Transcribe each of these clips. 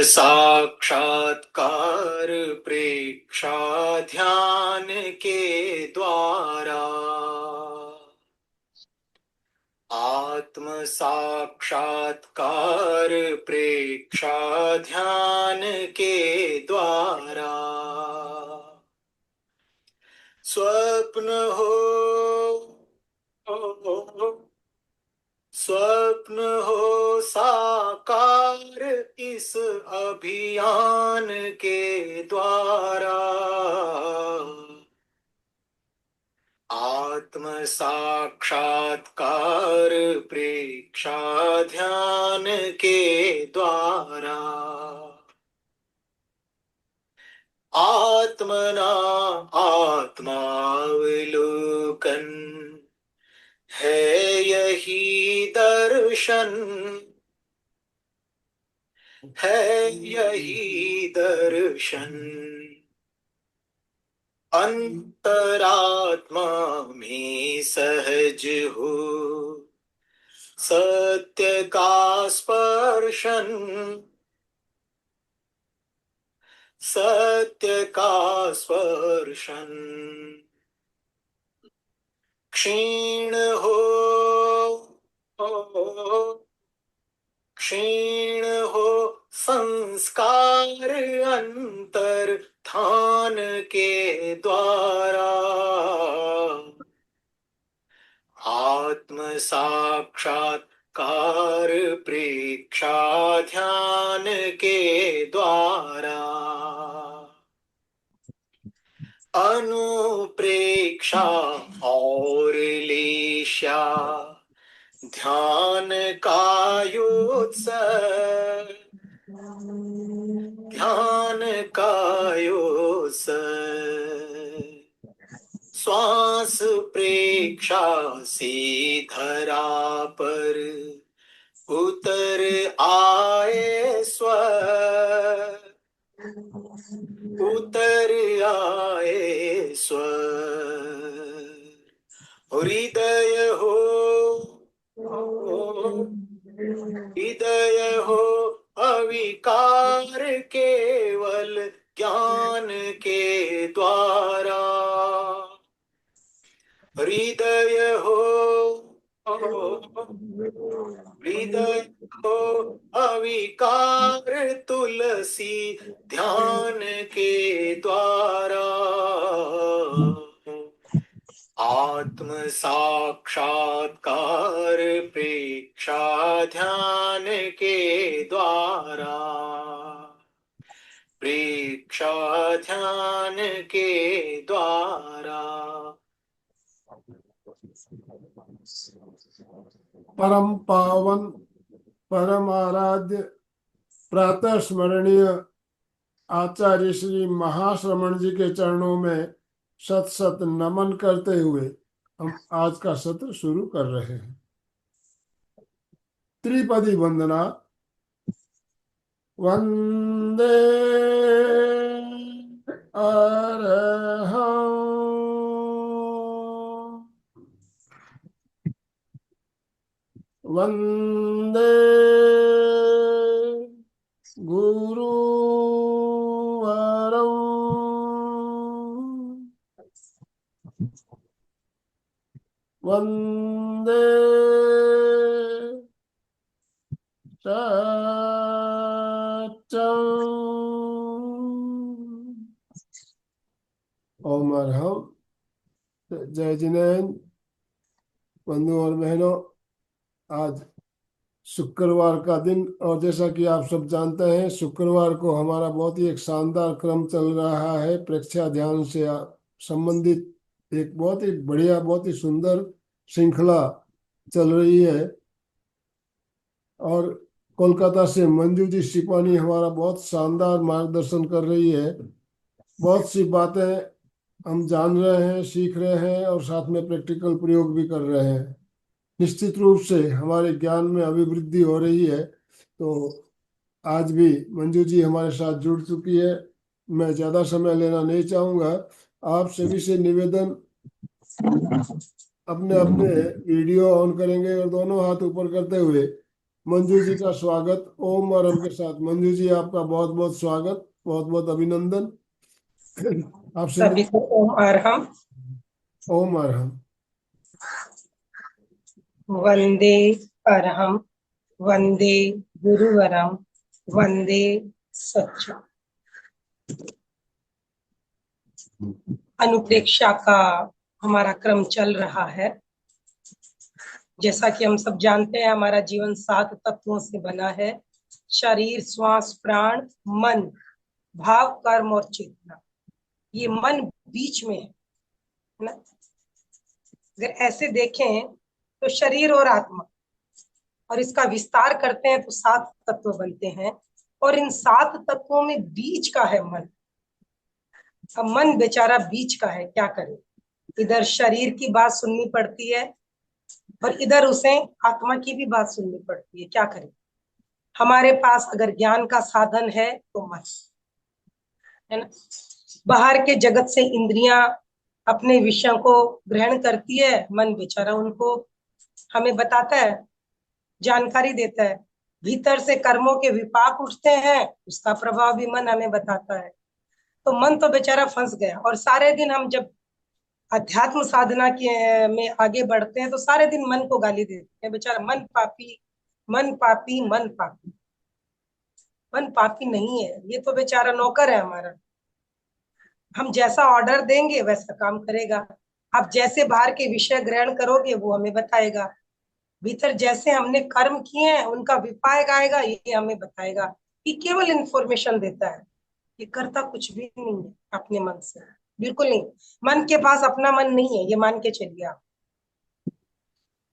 साक्षात्कार प्रेक्षा ध्यान के द्वारा, आत्म साक्षात्कार प्रेक्षा ध्यान के द्वारा, स्वप्न हो साकार इस अभियान के द्वारा, आत्म साक्षात्कार प्रेक्षा ध्यान के द्वारा, आत्मना आत्मावलोकन है यही दर्शन, है यही दर्शन, अंतरात्मा में सहज हो सत्य का स्पर्शन, सत्य का स्पर्शन, क्षीण हो संस्कार अंतर ध्यान के द्वारा, आत्म साक्षात्कार प्रेक्षा ध्यान के द्वारा, अनुप्रेक्षा और लेशा ध्यान कायोत्सव, ध्यान कायोत्सव, श्वास प्रेक्षा से धरा पर उतर आए स्वर, उतर आए स्वर, हृदय हो अविकार केवल ज्ञान के द्वारा, हृदय हो अविकार तुलसी ध्यान के द्वारा, आत्म साक्षात्कार प्रेक्षा ध्यान के द्वारा, प्रेक्षा ध्यान के द्वारा। परम पावन परम आराध्य प्रातः स्मरणीय आचार्य श्री महाश्रमण जी के चरणों में शत शत नमन करते हुए हम आज का सत्र शुरू कर रहे हैं। त्रिपदी वंदना। वंदे अरहं वंदे गुरुवरं वंदे सत्यं। ओम अरहं। जय जिनेन्द्र बंधु और बहनों, आज शुक्रवार का दिन और जैसा कि आप सब जानते हैं शुक्रवार को हमारा बहुत ही एक शानदार क्रम चल रहा है। प्रेक्षा ध्यान से संबंधित एक बहुत ही बढ़िया बहुत ही सुंदर श्रृंखला चल रही है और कोलकाता से मंजू जी शिपानी हमारा बहुत शानदार मार्गदर्शन कर रही है। बहुत सी बातें हम जान रहे हैं, सीख रहे हैं और साथ में प्रैक्टिकल प्रयोग भी कर रहे हैं। निश्चित रूप से हमारे ज्ञान में अभिवृद्धि हो रही है। तो आज भी मंजू जी हमारे साथ जुड़ चुकी है। मैं ज़्यादा समय लेना नहीं चाहूँगा। आप सभी से निवेदन, अपने अपने वीडियो ऑन करेंगे और दोनों हाथ ऊपर करते हुए मंजू जी का स्वागत ओम और हम के साथ। मंजू जी आपका बहुत बहुत स्वागत, बहुत बहुत अभिनंदन। आप सभी सिंधु। को ओम अरहम। ओम और हम। वंदे अरहम, वंदे गुरुवरम, वंदे सच्चा। अनुप्रेक्षा का हमारा क्रम चल रहा है। जैसा कि हम सब जानते हैं, हमारा जीवन 7 तत्वों से बना है: शरीर, श्वास, प्राण, मन, भाव, कर्म और चेतना। ये मन बीच में है ना। अगर ऐसे देखें तो शरीर और आत्मा, और इसका विस्तार करते हैं तो 7 तत्व बनते हैं, और इन 7 तत्वों में बीच का है मन। अब मन बेचारा बीच का है, क्या करे। इधर शरीर की बात सुननी पड़ती है और इधर उसे आत्मा की भी बात सुननी पड़ती है, क्या करे। हमारे पास अगर ज्ञान का साधन है तो मन है ना। बाहर के जगत से इंद्रियां अपने विषयों को ग्रहण करती है, मन बेचारा उनको हमें बताता है, जानकारी देता है। भीतर से कर्मों के विपाक उठते हैं, उसका प्रभाव भी मन हमें बताता है। तो मन तो बेचारा फंस गया। और सारे दिन हम जब अध्यात्म साधना के में आगे बढ़ते हैं तो सारे दिन मन को गाली देते हैं, बेचारा मन पापी, मन पापी, मन पापी। मन पापी नहीं है, ये तो बेचारा नौकर है हमारा। हम जैसा ऑर्डर देंगे वैसा काम करेगा। आप जैसे बाहर के विषय ग्रहण करोगे वो हमें बताएगा। भीतर जैसे हमने कर्म किए हैं उनका विपाक आएगा, ये हमें बताएगा। ये केवल इंफॉर्मेशन देता है, ये करता कुछ भी नहीं है अपने मन से, बिल्कुल नहीं। मन के पास अपना मन नहीं है, ये मान के चलिए आप।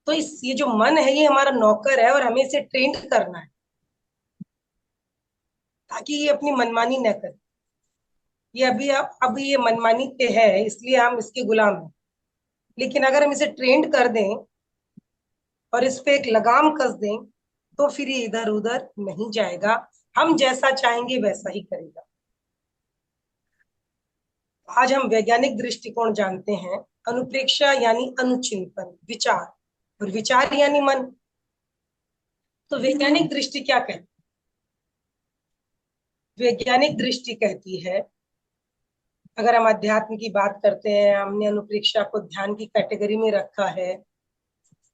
तो ये जो मन है ये हमारा नौकर है और हमें इसे ट्रेन करना है ताकि ये अपनी मनमानी न करे। ये अभी ये मनमानी पे है, इसलिए हम इसके गुलाम हैं। लेकिन अगर हम इसे ट्रेंड कर दें और इस पे एक लगाम कस दें तो फिर ये इधर उधर नहीं जाएगा, हम जैसा चाहेंगे वैसा ही करेगा। आज हम वैज्ञानिक दृष्टिकोण जानते हैं। अनुप्रेक्षा यानी अनुचिंतन, विचार, और विचार यानी मन। तो वैज्ञानिक दृष्टि क्या कहती है? वैज्ञानिक दृष्टि कहती है, अगर हम अध्यात्म की बात करते हैं, हमने अनुप्रेक्षा को ध्यान की कैटेगरी में रखा है।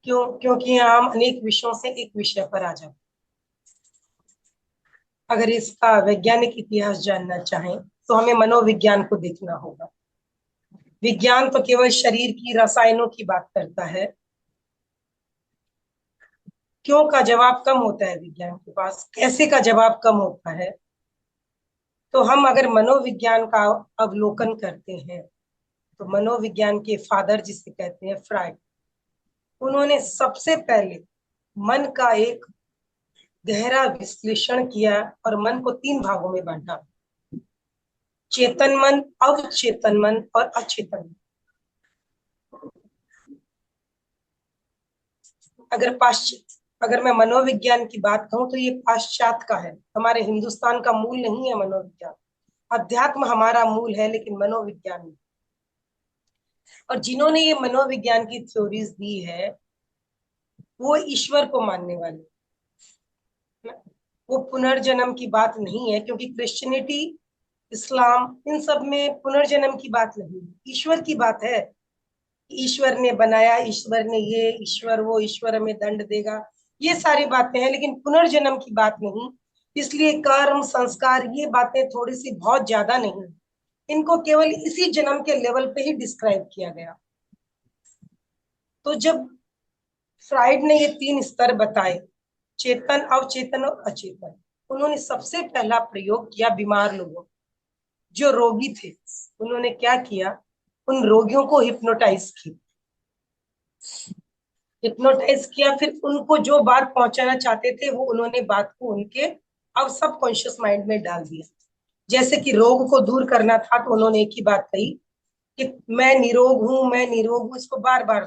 क्योंकि हम अनेक विषयों से एक विषय पर आ जाते हैं। अगर इसका वैज्ञानिक इतिहास जानना चाहें तो हमें मनोविज्ञान को देखना होगा। विज्ञान तो केवल शरीर की रसायनों की बात करता है। क्यों का जवाब कम होता है विज्ञान के पास, कैसे का जवाब कम होता है। तो हम अगर मनोविज्ञान का अवलोकन करते हैं तो मनोविज्ञान के फादर जिसे कहते हैं फ्राइड, उन्होंने सबसे पहले मन का एक गहरा विश्लेषण किया और मन को 3 भागों में बांटा: चेतन मन, अवचेतन मन और अचेतन मन। अगर मैं मनोविज्ञान की बात कहूं तो ये पाश्चात्य का है, हमारे हिंदुस्तान का मूल नहीं है मनोविज्ञान। अध्यात्म हमारा मूल है लेकिन मनोविज्ञान नहीं। और जिन्होंने ये मनोविज्ञान की थ्योरीज दी है वो ईश्वर को मानने वाले, वो पुनर्जन्म की बात नहीं है। क्योंकि क्रिश्चियनिटी, इस्लाम, इन सब में पुनर्जन्म की बात नहीं है, ईश्वर की बात है। ईश्वर ने बनाया, ईश्वर ने ये, ईश्वर वो, ईश्वर हमें दंड देगा, ये सारी बातें हैं, लेकिन पुनर्जन्म की बात नहीं। इसलिए कर्म, संस्कार, ये बातें थोड़ी सी बहुत ज्यादा नहीं, इनको केवल इसी जन्म के लेवल पे ही डिस्क्राइब किया गया। तो जब फ्राइड ने ये 3 स्तर बताए, चेतन, अवचेतन और अचेतन, उन्होंने सबसे पहला प्रयोग किया बीमार लोगों, जो रोगी थे। उन्होंने क्या किया, उन रोगियों को हिप्नोटाइज किया। हिप्नोटाइज किया, फिर उनको जो बात पहुंचाना चाहते थे वो उन्होंने बात को उनके अब सबकॉन्शियस माइंड में डाल दिया। जैसे कि रोग को दूर करना था तो उन्होंने एक ही बात कही कि मैं निरोग हूं, मैं निरोग हूं, इसको बार बार।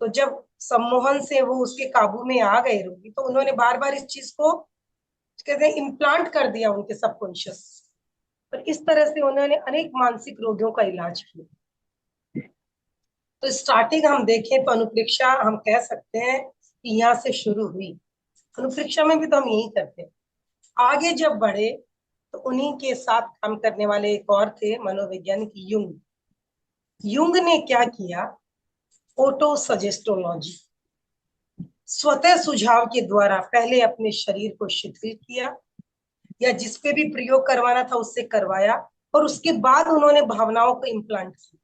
तो जब सम्मोहन से वो उसके काबू में आ गए रोगी, तो उन्होंने बार बार इस चीज को कहते हैं इम्प्लांट कर दिया उनके सबकॉन्शियस। और इस तरह से उन्होंने अनेक मानसिक रोगियों का इलाज किया। तो स्टार्टिंग हम देखें तो अनुप्रेक्षा हम कह सकते हैं कि यहाँ से शुरू हुई। अनुप्रेक्षा में भी तो हम यही करते हैं। आगे जब बढ़े तो उन्हीं के साथ काम करने वाले एक और थे मनोवैज्ञानिक युंग। युंग ने क्या किया, ऑटो सजेस्टोलॉजी, स्वतः सुझाव के द्वारा पहले अपने शरीर को शिथिल किया, या जिस पे भी प्रयोग करवाना था उससे करवाया, और उसके बाद उन्होंने भावनाओं को इम्प्लांट किया।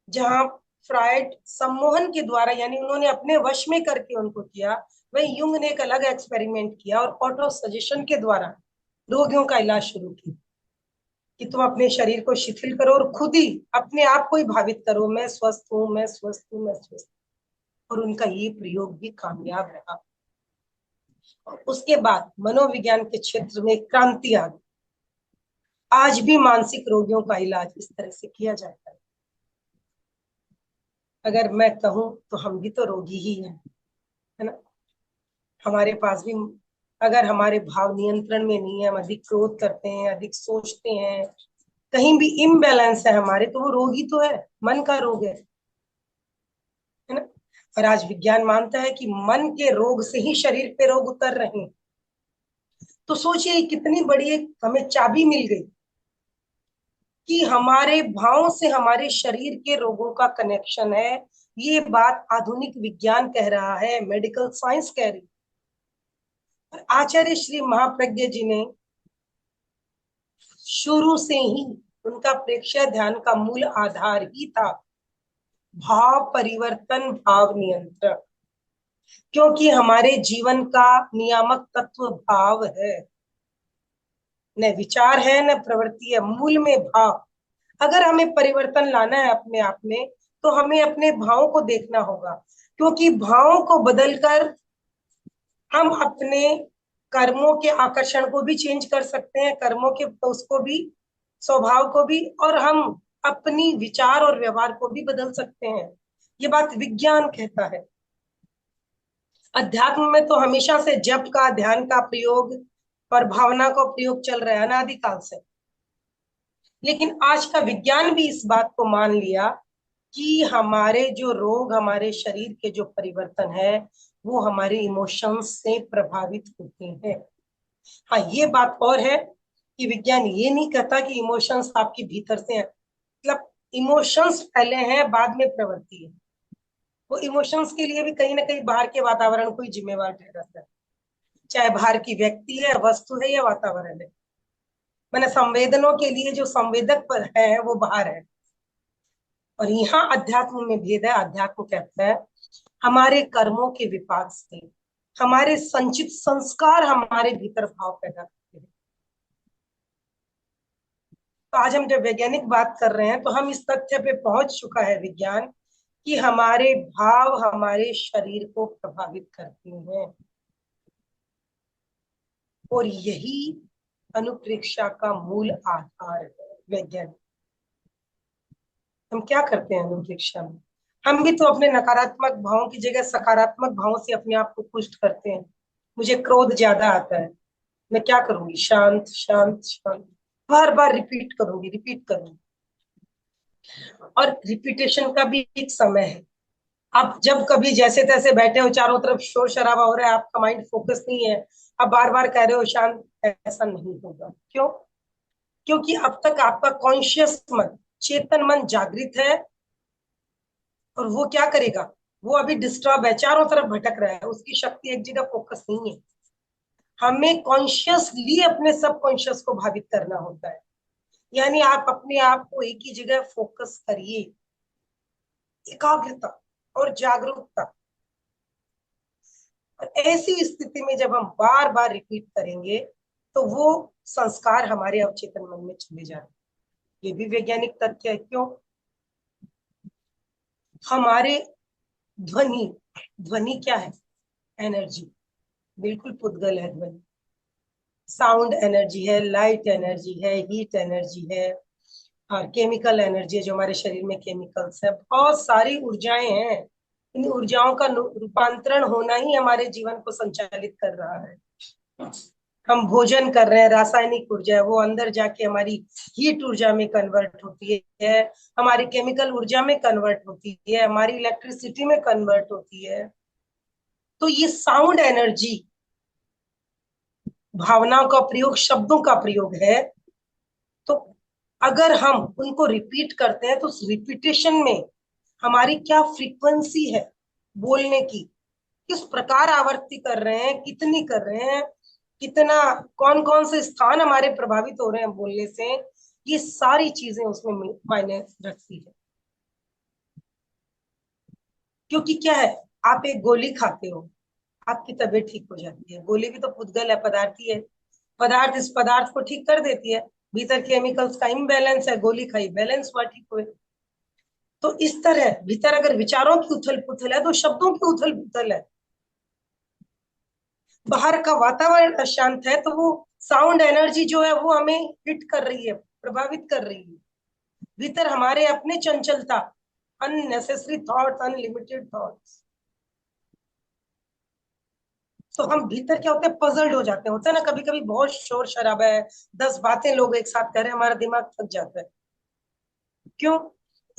जहां फ्रायड सम्मोहन के द्वारा, यानी उन्होंने अपने वश में करके उनको किया, वही युंग ने एक अलग एक्सपेरिमेंट किया और ऑटो सजेशन के द्वारा रोगियों का इलाज शुरू किया कि तुम अपने शरीर को शिथिल करो और खुद ही अपने आप को ही भावित करो, मैं स्वस्थ हूं, मैं स्वस्थ हूं, मैं स्वस्थ हूं। और उनका ये प्रयोग भी कामयाब रहा। और उसके बाद मनोविज्ञान के क्षेत्र में क्रांति आ गई। आज भी मानसिक रोगियों का इलाज इस तरह से किया जाता है। अगर मैं कहूं तो हम भी तो रोगी ही हैं, है ना। हमारे पास भी, अगर हमारे भाव नियंत्रण में नहीं है, हम अधिक क्रोध करते हैं, अधिक सोचते हैं, कहीं भी इम्बैलेंस है हमारे, तो वो रोगी तो है, मन का रोग है ना। और आज विज्ञान मानता है कि मन के रोग से ही शरीर पे रोग उतर रहे हैं। तो सोचिए कितनी बड़ी एक हमें चाबी मिल गई कि हमारे भावों से हमारे शरीर के रोगों का कनेक्शन है। ये बात आधुनिक विज्ञान कह रहा है, मेडिकल साइंस कह रही है। और आचार्य श्री महाप्रज्ञ जी ने शुरू से ही, उनका प्रेक्षय ध्यान का मूल आधार ही था भाव परिवर्तन, भाव नियंत्रण। क्योंकि हमारे जीवन का नियामक तत्व भाव है, न विचार है न प्रवृत्ति है, मूल में भाव। अगर हमें परिवर्तन लाना है अपने आप में, तो हमें अपने भावों को देखना होगा, क्योंकि भावों को बदलकर हम अपने कर्मों के आकर्षण को भी चेंज कर सकते हैं, कर्मों के उसको भी, स्वभाव को भी, और हम अपनी विचार और व्यवहार को भी बदल सकते हैं। ये बात विज्ञान कहता है। अध्यात्म में तो हमेशा से जप का, ध्यान का प्रयोग और भावना का प्रयोग चल रहा है अनादिकाल से। लेकिन आज का विज्ञान भी इस बात को मान लिया कि हमारे जो रोग, हमारे शरीर के जो परिवर्तन है, वो हमारे इमोशंस से प्रभावित होते हैं। हाँ, ये बात और है कि विज्ञान ये नहीं कहता कि इमोशंस आपके भीतर से हैं। मतलब इमोशंस पहले हैं, बाद में प्रवृत्ति है। वो इमोशंस के लिए भी कहीं ना कहीं बाहर के वातावरण को ही जिम्मेवार ठहराता है, चाहे बाहर की व्यक्ति है, वस्तु है, या वातावरण है। मैंने संवेदनों के लिए जो संवेदक पर है वो बाहर है। और यहाँ अध्यात्म में भेद है। अध्यात्म कहता है हमारे कर्मों के विपाक से हमारे संचित संस्कार हमारे भीतर भाव पैदा करते हैं। तो आज हम जब वैज्ञानिक बात कर रहे हैं, तो हम इस तथ्य पे पहुंच चुका है विज्ञान कि हमारे भाव हमारे शरीर को प्रभावित करते हैं। और यही अनुप्रेक्षा का मूल आधार है वैज्ञानिक। हम क्या करते हैं अनुप्रेक्षा में? हम भी तो अपने नकारात्मक भावों की जगह सकारात्मक भावों से अपने आप को पुष्ट करते हैं। मुझे क्रोध ज्यादा आता है, मैं क्या करूंगी? शांत शांत शांत, बार बार रिपीट करूंगी, रिपीट करूंगी। और रिपीटेशन का भी एक समय है। आप जब कभी जैसे तैसे बैठे हो, चारों तरफ शोर शराबा हो रहा है, आपका माइंड फोकस नहीं है, आप बार बार कह रहे हो शांत, ऐसा नहीं होगा। क्यों? क्योंकि अब तक आपका कॉन्शियस मन, चेतन मन जागृत है, और वो क्या करेगा? वो अभी डिस्टर्ब है, चारों तरफ भटक रहा है, उसकी शक्ति एक जगह फोकस नहीं है। हमें कॉन्शियसली अपने सब कॉन्शियस को भावित करना होता है। यानी आप अपने आप को एक ही जगह फोकस करिए, एकाग्रता और जागरूकता। और ऐसी स्थिति में जब हम बार बार रिपीट करेंगे, तो वो संस्कार हमारे अवचेतन मन में चले जाते हैं। ये भी वैज्ञानिक तथ्य है। क्यों? हमारे ध्वनि, ध्वनि क्या है? एनर्जी, बिल्कुल पुद्गल है ध्वनि। साउंड एनर्जी है, लाइट एनर्जी है, हीट एनर्जी है, और केमिकल एनर्जी है, जो हमारे शरीर में केमिकल्स है। बहुत सारी ऊर्जाएं हैं। इन ऊर्जाओं का रूपांतरण होना ही हमारे जीवन को संचालित कर रहा है। हम भोजन कर रहे हैं, रासायनिक ऊर्जा है, वो अंदर जाके हमारी हीट ऊर्जा में कन्वर्ट होती है, हमारी केमिकल ऊर्जा में कन्वर्ट होती है, हमारी इलेक्ट्रिसिटी में कन्वर्ट होती है। तो ये साउंड एनर्जी, भावनाओं का प्रयोग, शब्दों का प्रयोग है। तो अगर हम उनको रिपीट करते हैं तो उस रिपीटेशन में हमारी क्या फ्रीक्वेंसी है बोलने की, किस प्रकार आवृत्ति कर रहे हैं, कितनी कर रहे हैं, कितना, कौन कौन से स्थान हमारे प्रभावित हो रहे हैं बोलने से, ये सारी चीजें उसमें मायने रखती है। क्योंकि क्या है, आप एक गोली खाते हो, आपकी तबीयत ठीक हो जाती है। गोली भी तो पुद्गल है, पदार्थ ही है। पदार्थ इस पदार्थ को ठीक कर देती है। भीतर केमिकल्स का इम्बैलेंस है, गोली खाई, बैलेंस हुआ, ठीक हुए। तो इस तरह भीतर अगर विचारों की उथल पुथल है तो शब्दों की उथल पुथल है। बाहर का वातावरण अशांत है तो वो साउंड एनर्जी जो है वो हमें हिट कर रही है, प्रभावित कर रही है। भीतर हमारे अपने चंचलता, अननेसेसरी थॉट्स, अनलिमिटेड थॉट्स, तो हम भीतर क्या होते हैं, पजल्ड हो जाते हैं। होता है ना, कभी कभी बहुत शोर शराबा है, 10 बातें लोग एक साथ कर रहे हैं, हमारा दिमाग थक जाता है। क्यों?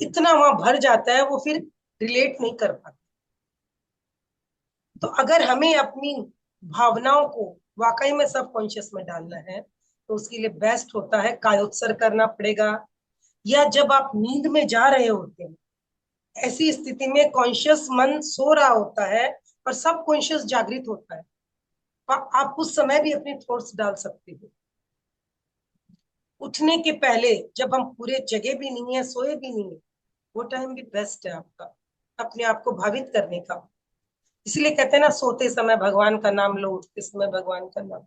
इतना वहां भर जाता है, वो फिर रिलेट नहीं कर पाता। तो अगर हमें अपनी भावनाओं को वाकई में सबकॉन्शियस में डालना है तो उसके लिए बेस्ट होता है कायोत्सर्ग करना पड़ेगा। या जब आप नींद में जा रहे होते हैं, ऐसी स्थिति में कॉन्शियस मन सो रहा होता है और सबकॉन्शियस जागृत होता है, आप उस समय भी अपने थॉट्स डाल सकते हो। उठने के पहले जब हम पूरे जगह भी नहीं है, सोए भी नहीं है, वो टाइम भी बेस्ट है आपका अपने आप को भावित करने का। इसलिए कहते हैं ना, सोते समय भगवान का नाम लो, उठते समय भगवान का नाम,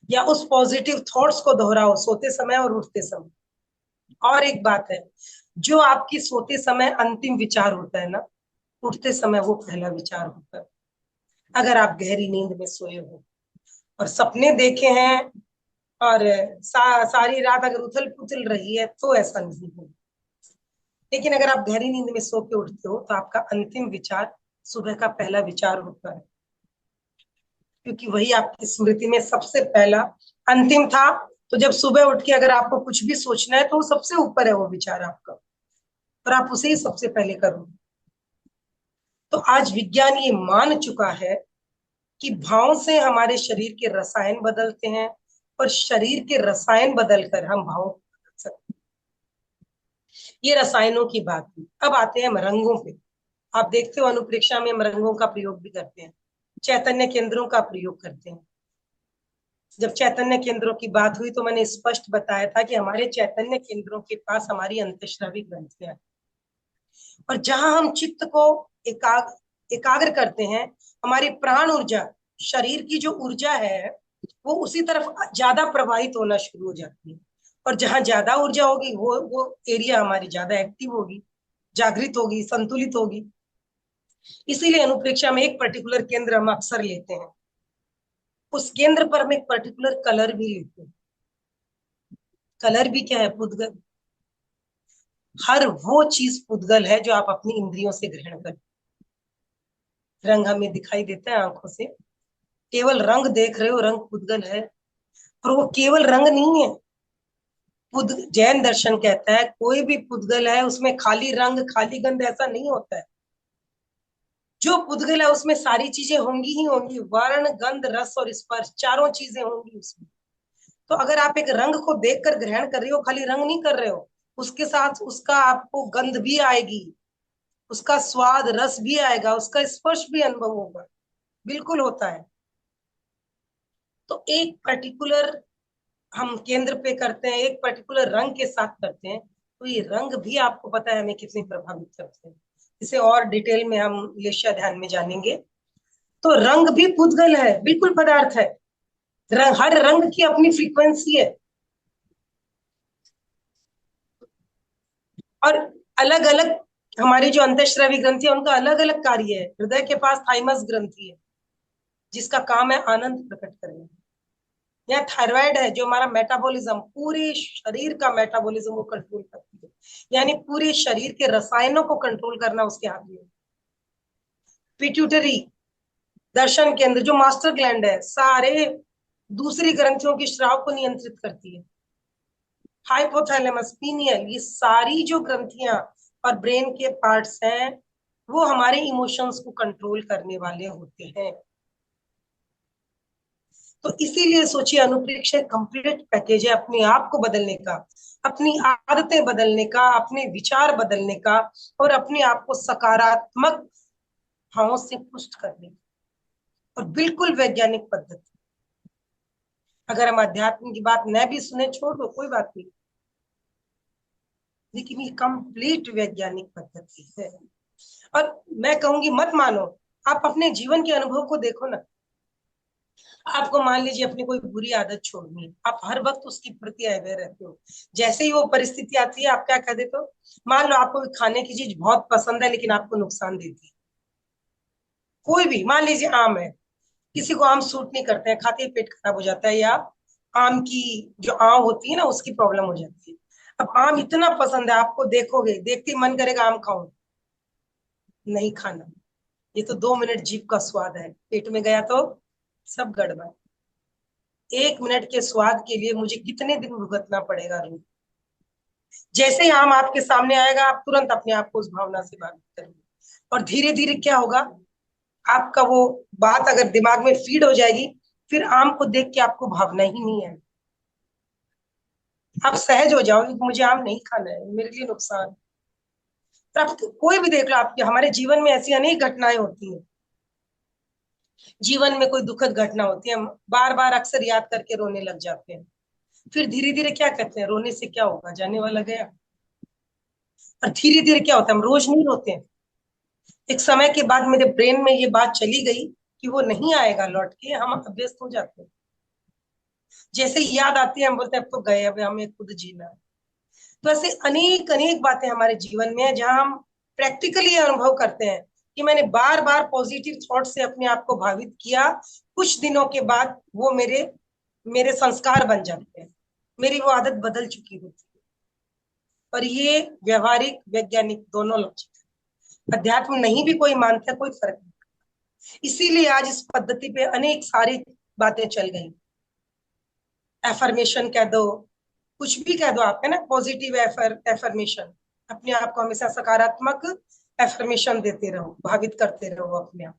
या उस पॉजिटिव थॉट्स को दोहराओ सोते समय और उठते समय। और एक बात है, जो आपकी सोते समय अंतिम विचार होता है ना, उठते समय वो पहला विचार होता है। अगर आप गहरी नींद में सोए हो और सपने देखे हैं और सारी रात अगर उथल पुथल रही है तो ऐसा नहीं हो। लेकिन अगर आप गहरी नींद में सो के उठते हो तो आपका अंतिम विचार सुबह का पहला विचार होता है, क्योंकि वही आपकी स्मृति में सबसे पहला अंतिम था। तो जब सुबह उठ के अगर आपको कुछ भी सोचना है तो वो सबसे ऊपर है वो विचार आपका, और आप उसे ही सबसे पहले करो। तो आज विज्ञान ये मान चुका है कि भावों से हमारे शरीर के रसायन बदलते हैं और शरीर के रसायन बदलकर हम भावों को बदल सकते हैं। ये रसायनों की बात हुई। अब आते हैं हम रंगों पे। आप देखते हो अनुप्रेक्षा में हम रंगों का प्रयोग भी करते हैं, चैतन्य केंद्रों का प्रयोग करते हैं। जब चैतन्य केंद्रों की बात हुई तो मैंने स्पष्ट बताया था कि हमारे चैतन्य केंद्रों के पास हमारी अंतःस्रावी ग्रंथियां हैं, और जहां हम चित्त को एकाग्र करते हैं, हमारी प्राण ऊर्जा, शरीर की जो ऊर्जा है वो उसी तरफ ज्यादा प्रवाहित होना शुरू हो जाती है। और जहां ज्यादा ऊर्जा होगी वो एरिया हमारी ज्यादा एक्टिव होगी, जागृत होगी, संतुलित होगी। इसीलिए अनुप्रेक्षा में एक पर्टिकुलर केंद्र हम अक्सर लेते हैं, उस केंद्र पर हम एक पर्टिकुलर कलर भी लेते हैं। कलर भी क्या है, पुद्गल। हर वो चीज पुद्गल है जो आप अपनी इंद्रियों से ग्रहण करें। रंग हमें दिखाई देता है आंखों से, केवल रंग देख रहे हो, रंग पुद्गल है। और वो केवल रंग नहीं है, जैन दर्शन कहता है कोई भी पुद्गल है उसमें खाली रंग खाली गंध ऐसा नहीं होता है। जो पुद्गल है उसमें सारी चीजें होंगी ही होंगी, वर्ण, गंध, रस और स्पर्श, चारों चीजें होंगी उसमें। तो अगर आप एक रंग को देखकर ग्रहण कर रहे हो, खाली रंग नहीं कर रहे हो, उसके साथ उसका आपको गंध भी आएगी, उसका स्वाद रस भी आएगा, उसका स्पर्श भी अनुभव होगा, बिल्कुल होता है। तो एक पर्टिकुलर हम केंद्र पे करते हैं, एक पर्टिकुलर रंग के साथ करते हैं, तो ये रंग भी आपको पता है हमें कितने प्रभावित करते हैं। इसे और डिटेल में हम लेशा ध्यान में जानेंगे। तो रंग भी पुद्गल है, बिल्कुल पदार्थ है। हर रंग की अपनी फ्रीक्वेंसी है और अलग अलग हमारी जो अंतःस्रावी ग्रंथि है उनका अलग अलग कार्य है। हृदय के पास थाइमस ग्रंथि है जिसका काम है आनंद प्रकट करना। या थायराइड है जो हमारा मेटाबॉलिज्म, पूरे शरीर का मेटाबॉलिज्म को कंट्रोल करती है, यानी पूरे शरीर के रसायनों को कंट्रोल करना उसके हाथ में। पिट्यूटरी, दर्शन केंद्र, जो मास्टर ग्लैंड है, सारे दूसरी ग्रंथियों की स्राव को नियंत्रित करती है। हाइपोथैलेमस, पीनियल, ये सारी जो ग्रंथियां और ब्रेन के पार्ट्स हैं वो हमारे इमोशंस को कंट्रोल करने वाले होते हैं। तो इसीलिए सोचिए, अनुप्रेक्षा एक कंप्लीट पैकेज है अपने आप को बदलने का, अपनी आदतें बदलने का, अपने विचार बदलने का, और अपने आप को सकारात्मक भावों से पुष्ट करने का, और बिल्कुल वैज्ञानिक पद्धति। अगर हम अध्यात्म की बात न भी सुने, छोड़ दो, कोई बात नहीं, लेकिन ये कंप्लीट वैज्ञानिक पद्धति है। और मैं कहूंगी मत मानो, आप अपने जीवन के अनुभव को देखो ना। आपको मान लीजिए अपनी कोई बुरी आदत छोड़नी है, आप हर वक्त उसके प्रति अवेयर रहते हो। जैसे ही वो परिस्थिति आती है, आप क्या कर देते हो? मान लो आपको खाने की चीज बहुत पसंद है लेकिन आपको नुकसान देती है, कोई भी, मान लीजिए आम है, किसी को आम सूट नहीं करते हैं, खाते ही पेट खराब हो जाता है, या आम की जो आम होती है ना उसकी प्रॉब्लम हो जाती है। अब आम इतना पसंद है, आपको देखोगे, देखते ही मन करेगा आम खाओ, नहीं खाना। ये तो 2 मिनट जीभ का स्वाद है, पेट में गया तो सब गड़बड़। 1 मिनट के स्वाद के लिए मुझे कितने दिन भुगतना पड़ेगा रोज। जैसे ही आम आपके सामने आएगा, आप तुरंत अपने आप को उस भावना से बाधित करेंगे, और धीरे धीरे क्या होगा, आपका वो बात अगर दिमाग में फीड हो जाएगी, फिर आम को देख के आपको भावना ही नहीं है, आप सहज हो जाओगे कि मुझे आम नहीं खाना है, मेरे लिए नुकसान। तो आप कोई भी देख लो, आपके हमारे जीवन में ऐसी अनेक घटनाएं होती हैं। जीवन में कोई दुखद घटना होती है, हम बार बार अक्सर याद करके रोने लग जाते हैं, फिर धीरे धीरे क्या कहते हैं, रोने से क्या होगा, जाने वाला गया। और धीरे धीरे क्या होता है, हम रोज नहीं रोते हैं, एक समय के बाद मेरे ब्रेन में ये बात चली गई कि वो नहीं आएगा लौट के, हम अभ्यस्त हो जाते हैं। जैसे ही याद आती है, हम बोलते हैं अब तो गए, अब हमें खुद जीना है। तो ऐसे अनेक अनेक बातें हमारे जीवन में है, जहां हम प्रैक्टिकली अनुभव करते हैं कि मैंने बार बार पॉजिटिव थॉट से अपने आप को भावित किया, कुछ दिनों के बाद वो मेरे मेरे संस्कार बन जाते हैं, मेरी वो आदत बदल चुकी होती है। और ये व्यवहारिक वैज्ञानिक दोनों लॉजिक है, अध्यात्म नहीं भी कोई मानता है, कोई फर्क नहीं। इसीलिए आज इस पद्धति पे अनेक सारी बातें चल गई। एफर्मेशन कह दो, कुछ भी कह दो आप, है ना, पॉजिटिव एफर्मेशन, अपने आप को हमेशा सकारात्मक एफर्मेशन देते रहो, भावित करते रहो अपने आप।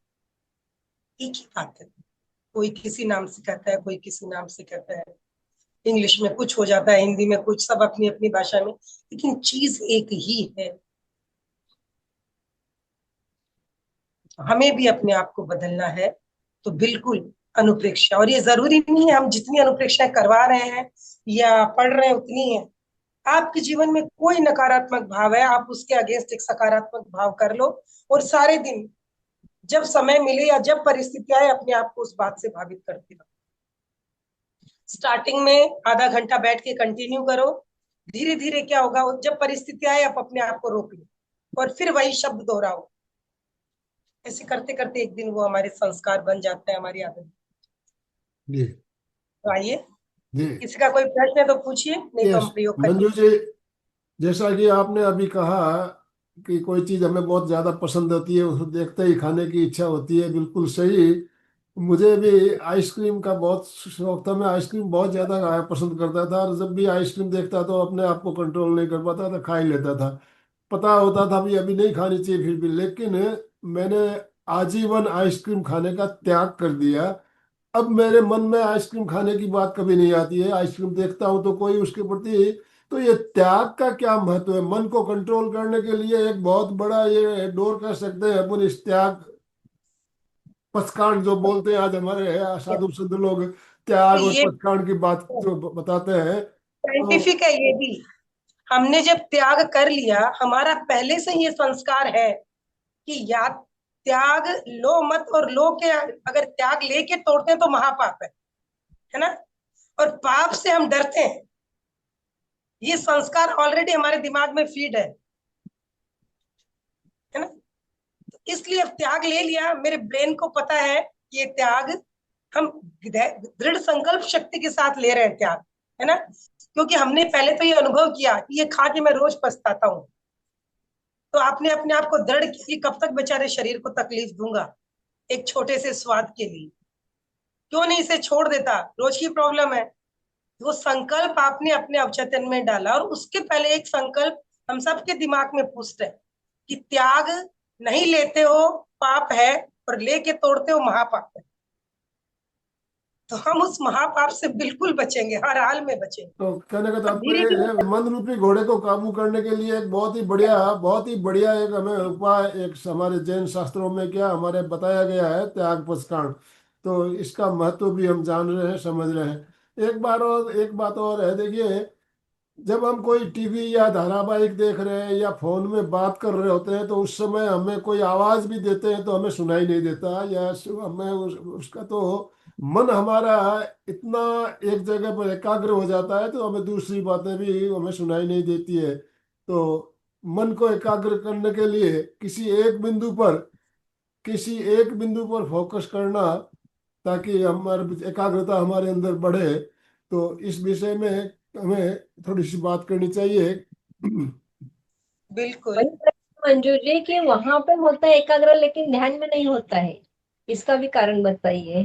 एक ही बात है, कोई किसी नाम से कहता है, कोई किसी नाम से कहता है, इंग्लिश में कुछ हो जाता है, हिंदी में कुछ, सब अपनी अपनी भाषा में, लेकिन चीज एक ही है। हमें भी अपने आप को बदलना है, तो बिल्कुल अनुप्रेक्षा। और ये जरूरी नहीं है हम जितनी अनुप्रेक्षाएं करवा रहे हैं या पढ़ रहे हैं उतनी है। आपके जीवन में कोई नकारात्मक भाव है, आप उसके अगेंस्ट एक सकारात्मक भाव कर लो, और सारे दिन जब समय मिले या जब परिस्थिति आए, अपने आप को उस बात से भावित करते रहो। स्टार्टिंग में आधा घंटा बैठ के कंटिन्यू करो, धीरे धीरे क्या होगा, जब परिस्थिति आए आप अपने आप को रोक लो, और फिर वही शब्द दोहराओ। ऐसे करते करते एक दिन वो हमारे संस्कार बन जाता है, हमारी आदत। जी तो आइए, जी। किसी का कोई प्रश्न है तो पूछिए, नहीं तो यस हम प्रयोग करें। मंजू जी, जैसा कि आपने अभी कहा कि कोई चीज हमें बहुत ज्यादा पसंद होती है, उसको देखते ही खाने की इच्छा होती है, बिल्कुल सही। मुझे भी आइसक्रीम का बहुत शौक था, मैं आइसक्रीम बहुत ज्यादा खाया पसंद करता था, और जब भी आइसक्रीम देखता तो अपने आप को कंट्रोल नहीं कर पाता था, खा ही लेता था। पता होता था भी अभी नहीं खानी चाहिए फिर भी, लेकिन मैंने आजीवन आइसक्रीम खाने का त्याग कर दिया। अब मेरे मन में आइसक्रीम खाने की बात कभी नहीं आती है, आइसक्रीम देखता हूँ तो कोई उसके प्रति। तो ये त्याग का क्या महत्व है? मन को कंट्रोल करने के लिए एक बहुत बड़ा ये डोर कह सकते हैं अपन, इस त्याग पचकांड जो बोलते हैं आज हमारे साधु संत लोग, तो त्याग और ये पचकांड की बात जो बताते हैं। तो साइंटिफिक है ये भी। हमने जब त्याग कर लिया, हमारा पहले से ये संस्कार है कि या त्याग लो मत, और लो के अगर त्याग लेके तोड़ते हैं तो महापाप है ना। और पाप से हम डरते हैं, ये संस्कार ऑलरेडी हमारे दिमाग में फीड है ना। तो इसलिए अब त्याग ले लिया, मेरे ब्रेन को पता है कि ये त्याग हम दृढ़ संकल्प शक्ति के साथ ले रहे हैं त्याग, है ना। क्योंकि हमने पहले तो ये अनुभव किया कि ये खा के मैं रोज पछताता हूँ, तो आपने अपने आप को दृढ़ किया कि कब तक बेचारे शरीर को तकलीफ दूंगा एक छोटे से स्वाद के लिए, क्यों नहीं इसे छोड़ देता, रोज की प्रॉब्लम है। वो संकल्प आपने अपने अवचेतन में डाला, और उसके पहले एक संकल्प हम सबके दिमाग में पुष्ट है कि त्याग नहीं लेते हो पाप है, और लेके तोड़ते हो महापाप है। तो हम उस महापाप से बिल्कुल बचेंगे, हर हाल में बचेंगे। तो कहने का अब धीरे तात्पर्य धीरे है मन रूपी घोड़े को काबू करने के लिए एक बहुत ही बढ़िया एक हमें उपाय, एक हमारे जैन शास्त्रों में क्या हमारे बताया गया है, त्याग पचकांड। तो इसका महत्व भी हम जान रहे हैं, समझ रहे हैं। एक बात और है, देखिए, जब हम कोई टीवी या धारावाहिक देख रहे हैं या फोन में बात कर रहे होते हैं, तो उस समय हमें कोई आवाज भी देते हैं तो हमें सुनाई नहीं देता, या हमें उसका तो मन हमारा इतना एक जगह पर एकाग्र हो जाता है, तो हमें दूसरी बातें भी हमें सुनाई नहीं देती है। तो मन को एकाग्र करने के लिए किसी एक बिंदु पर फोकस करना, ताकि हमारे एकाग्रता हमारे अंदर बढ़े। तो इस विषय में हमें थोड़ी सी बात करनी चाहिए। बिल्कुल। वही प्रश्न मंजू जी कि वहां पे होता है एकाग्र लेकिन ध्यान में नहीं होता है, इसका भी कारण बताइए।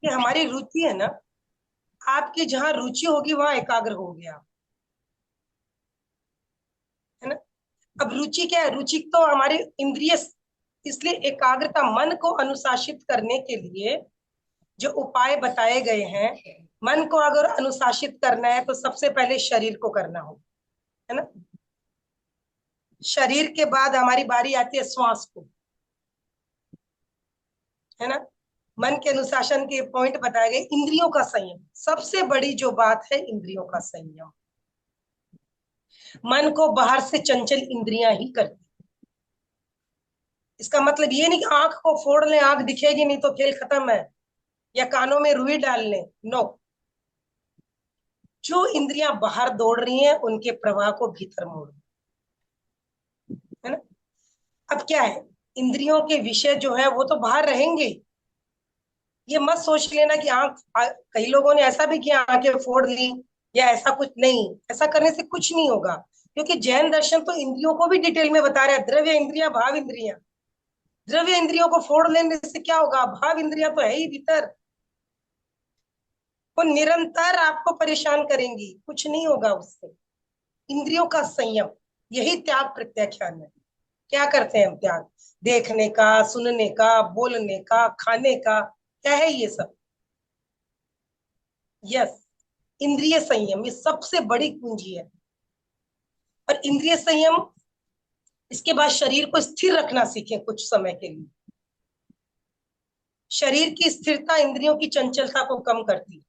ये हमारी रुचि है ना, आपकी जहां रुचि होगी वहां एकाग्र हो गया, है ना। अब रुचि क्या है? रुचि तो हमारी इंद्रिय, इसलिए एकाग्रता मन को अनुशासित करने के लिए जो उपाय बताए गए हैं, मन को अगर अनुशासित करना है तो सबसे पहले शरीर को करना हो, है ना। शरीर के बाद हमारी बारी आती है श्वास को, है ना। मन के अनुशासन के पॉइंट बताए गए। इंद्रियों का संयम, सबसे बड़ी जो बात है इंद्रियों का संयम। मन को बाहर से चंचल इंद्रियां ही करती। इसका मतलब ये नहीं कि आंख को फोड़ लें, आंख दिखेगी नहीं तो खेल खत्म है, या कानों में रुई डाल लें, नो। जो इंद्रियां बाहर दौड़ रही हैं उनके प्रवाह को भीतर मोड़, है ना। अब क्या है, इंद्रियों के विषय जो है वो तो बाहर रहेंगे। ये मत सोच लेना कि कई लोगों ने ऐसा भी किया, आंखें फोड़ ली या ऐसा कुछ नहीं। ऐसा करने से कुछ नहीं होगा, क्योंकि जैन दर्शन तो इंद्रियों को भी डिटेल में बता रहा है। द्रव्य इंद्रियां, भाव इंद्रियां। द्रव्य इंद्रियों को फोड़ लेने से क्या होगा? भाव इंद्रियां तो है ही भीतर, वो निरंतर आपको परेशान करेंगी, कुछ नहीं होगा उससे। इंद्रियों का संयम, यही त्याग प्रत्याख्यान है। क्या करते हैं हम त्याग? देखने का, सुनने का, बोलने का, खाने का, क्या है ये सब? यस, इंद्रिय संयम, ये सबसे बड़ी कुंजी है। और इंद्रिय संयम, इसके बाद शरीर को स्थिर रखना सीखें कुछ समय के लिए। शरीर की स्थिरता इंद्रियों की चंचलता को कम करती है।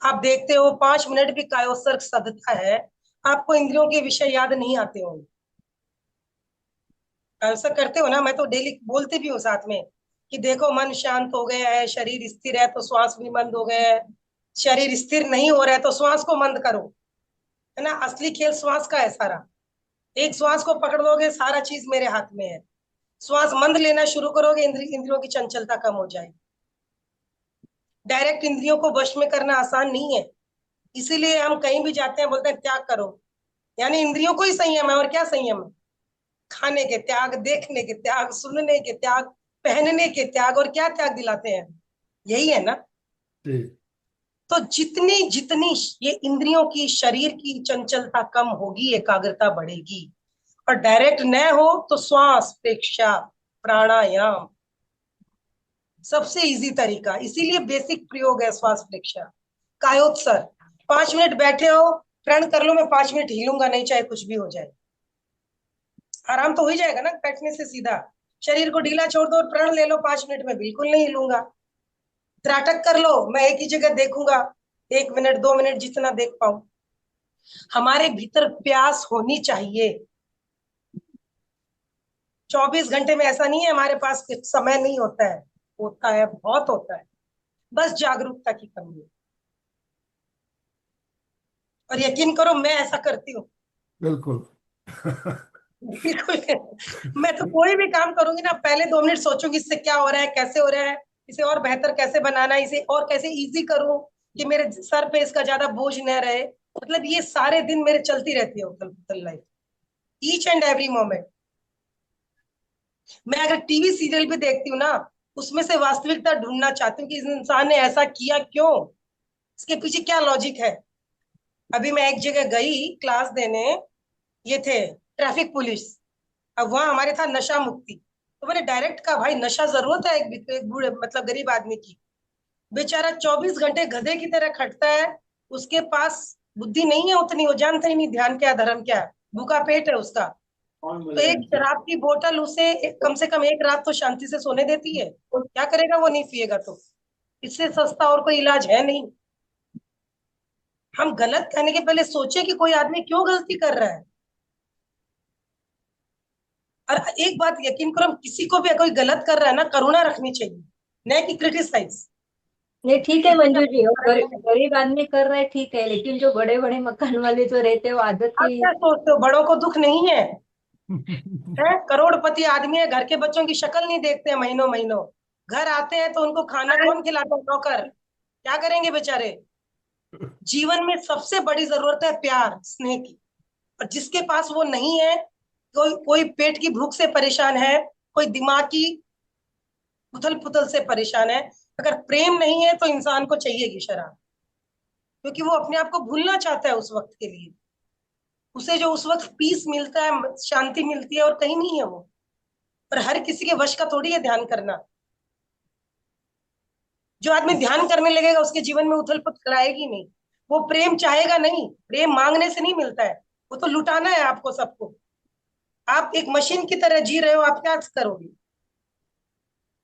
आप देखते हो 5 मिनट भी कायोत्सर्ग साधता है, आपको इंद्रियों के विषय याद नहीं आते होंगे। ऐसा करते हो ना, मैं तो डेली बोलते भी हूँ साथ में कि देखो मन शांत हो गया है, शरीर स्थिर है तो श्वास भी मंद हो गया है। शरीर स्थिर नहीं हो रहा है तो श्वास को मंद करो, है ना। असली खेल श्वास का है सारा। एक श्वास को पकड़ लोगे, सारा चीज मेरे हाथ में है। श्वास मंद लेना शुरू करोगे, इंद्रियों की चंचलता कम हो जाएगी। डायरेक्ट इंद्रियों को वश में करना आसान नहीं है, इसीलिए हम कहीं भी जाते हैं बोलते हैं त्याग करो, यानी इंद्रियों को ही संयम है। और क्या संयम है? खाने के त्याग, देखने के त्याग, सुनने के त्याग, पहनने के त्याग, और क्या त्याग दिलाते हैं? यही है ना। ठीक। तो जितनी जितनी ये इंद्रियों की, शरीर की चंचलता कम होगी, एकाग्रता बढ़ेगी। और डायरेक्ट न हो तो श्वास प्रेक्षा, प्राणायाम सबसे इजी तरीका, इसीलिए बेसिक प्रयोग है श्वास प्रेक्षा। कायोत्सर्ग, 5 मिनट बैठे हो, प्रण कर लो मैं 5 मिनट हिलूंगा नहीं, चाहे कुछ भी हो जाए। आराम तो हो ही जाएगा ना बैठने से सीधा। शरीर को ढीला छोड़ दो और प्रण ले लो, 5 मिनट में बिल्कुल नहीं हिलूंगा। त्राटक कर लो, मैं एक ही जगह देखूंगा, 1 मिनट 2 मिनट जितना देख पाऊं। हमारे भीतर प्यास होनी चाहिए। 24 घंटे में ऐसा नहीं है हमारे पास समय नहीं होता है, होता है, बहुत होता है। बस जागरूकता की कमी है। और यकीन करो मैं ऐसा करती हूँ। बिल्कुल। बिल्कुल। मैं तो कोई भी काम करूंगी ना, पहले 2 मिनट सोचूंगी इससे क्या हो रहा है, कैसे हो रहा है, इसे और बेहतर कैसे बनाना है, इसे और कैसे इजी करूं कि मेरे सर पे इसका ज्यादा बोझ न रहे। मतलब ये सारे दिन मेरे चलती रहती है उथल पुथल life, each and every moment. मैं अगर टीवी सीरियल भी देखती हूँ ना, उसमें से वास्तविकता ढूंढना चाहती हूँ कि इस इंसान ने ऐसा किया क्यों, इसके पीछे क्या लॉजिक है। अभी मैं एक जगह गई क्लास देने, ये थे ट्रैफिक पुलिस। अब वहां हमारे था नशा मुक्ति। तो मैंने डायरेक्ट कहा भाई नशा जरूरत है एक बूढ़े मतलब गरीब आदमी की, बेचारा 24 घंटे गधे की तरह खटता है, उसके पास बुद्धि नहीं है उतनी, वो जानता ही नहीं ध्यान क्या धर्म क्या है, भूखा पेट है उसका। तो एक शराब की बोतल उसे कम से कम एक रात तो शांति से सोने देती है, क्या करेगा वो नहीं पिएगा तो? इससे सस्ता और कोई इलाज है नहीं। हम गलत कहने के पहले सोचे कि कोई आदमी क्यों गलती कर रहा है। और एक बात यकीन करो, हम किसी को भी अगर कोई गलत कर रहा है ना, करुणा रखनी चाहिए, न कि क्रिटिसाइज। ये ठीक है मंजू जी, और गरीब आदमी कर रहे हैं ठीक है, लेकिन जो बड़े बड़े मकान वाले जो रहते हैं वो आदत आप की। क्या सोचते हो बड़ों को दुख नहीं है? है करोड़पति आदमी है, घर के बच्चों की शक्ल नहीं देखते हैं महीनों महीनों, घर आते हैं तो उनको खाना कौन खिलाता है? नौकर। क्या करेंगे बेचारे? जीवन में सबसे बड़ी जरूरत है प्यार स्नेह की, और जिसके पास वो नहीं है, कोई कोई पेट की भूख से परेशान है, कोई दिमाग की उथल पुथल से परेशान है, अगर प्रेम नहीं है तो इंसान को चाहिएगी शराब, क्योंकि वो अपने आप को भूलना चाहता है उस वक्त के लिए। उसे जो उस वक्त पीस मिलता है, शांति मिलती है, और कहीं नहीं है वो। पर हर किसी के वश का थोड़ी है ध्यान करना। जो आदमी ध्यान करने लगेगा उसके जीवन में उथल पुथल आएगी नहीं, वो प्रेम चाहेगा नहीं, प्रेम मांगने से नहीं मिलता है, वो तो लुटाना है आपको सबको। आप एक मशीन की तरह जी रहे हो, आप क्या करोगे?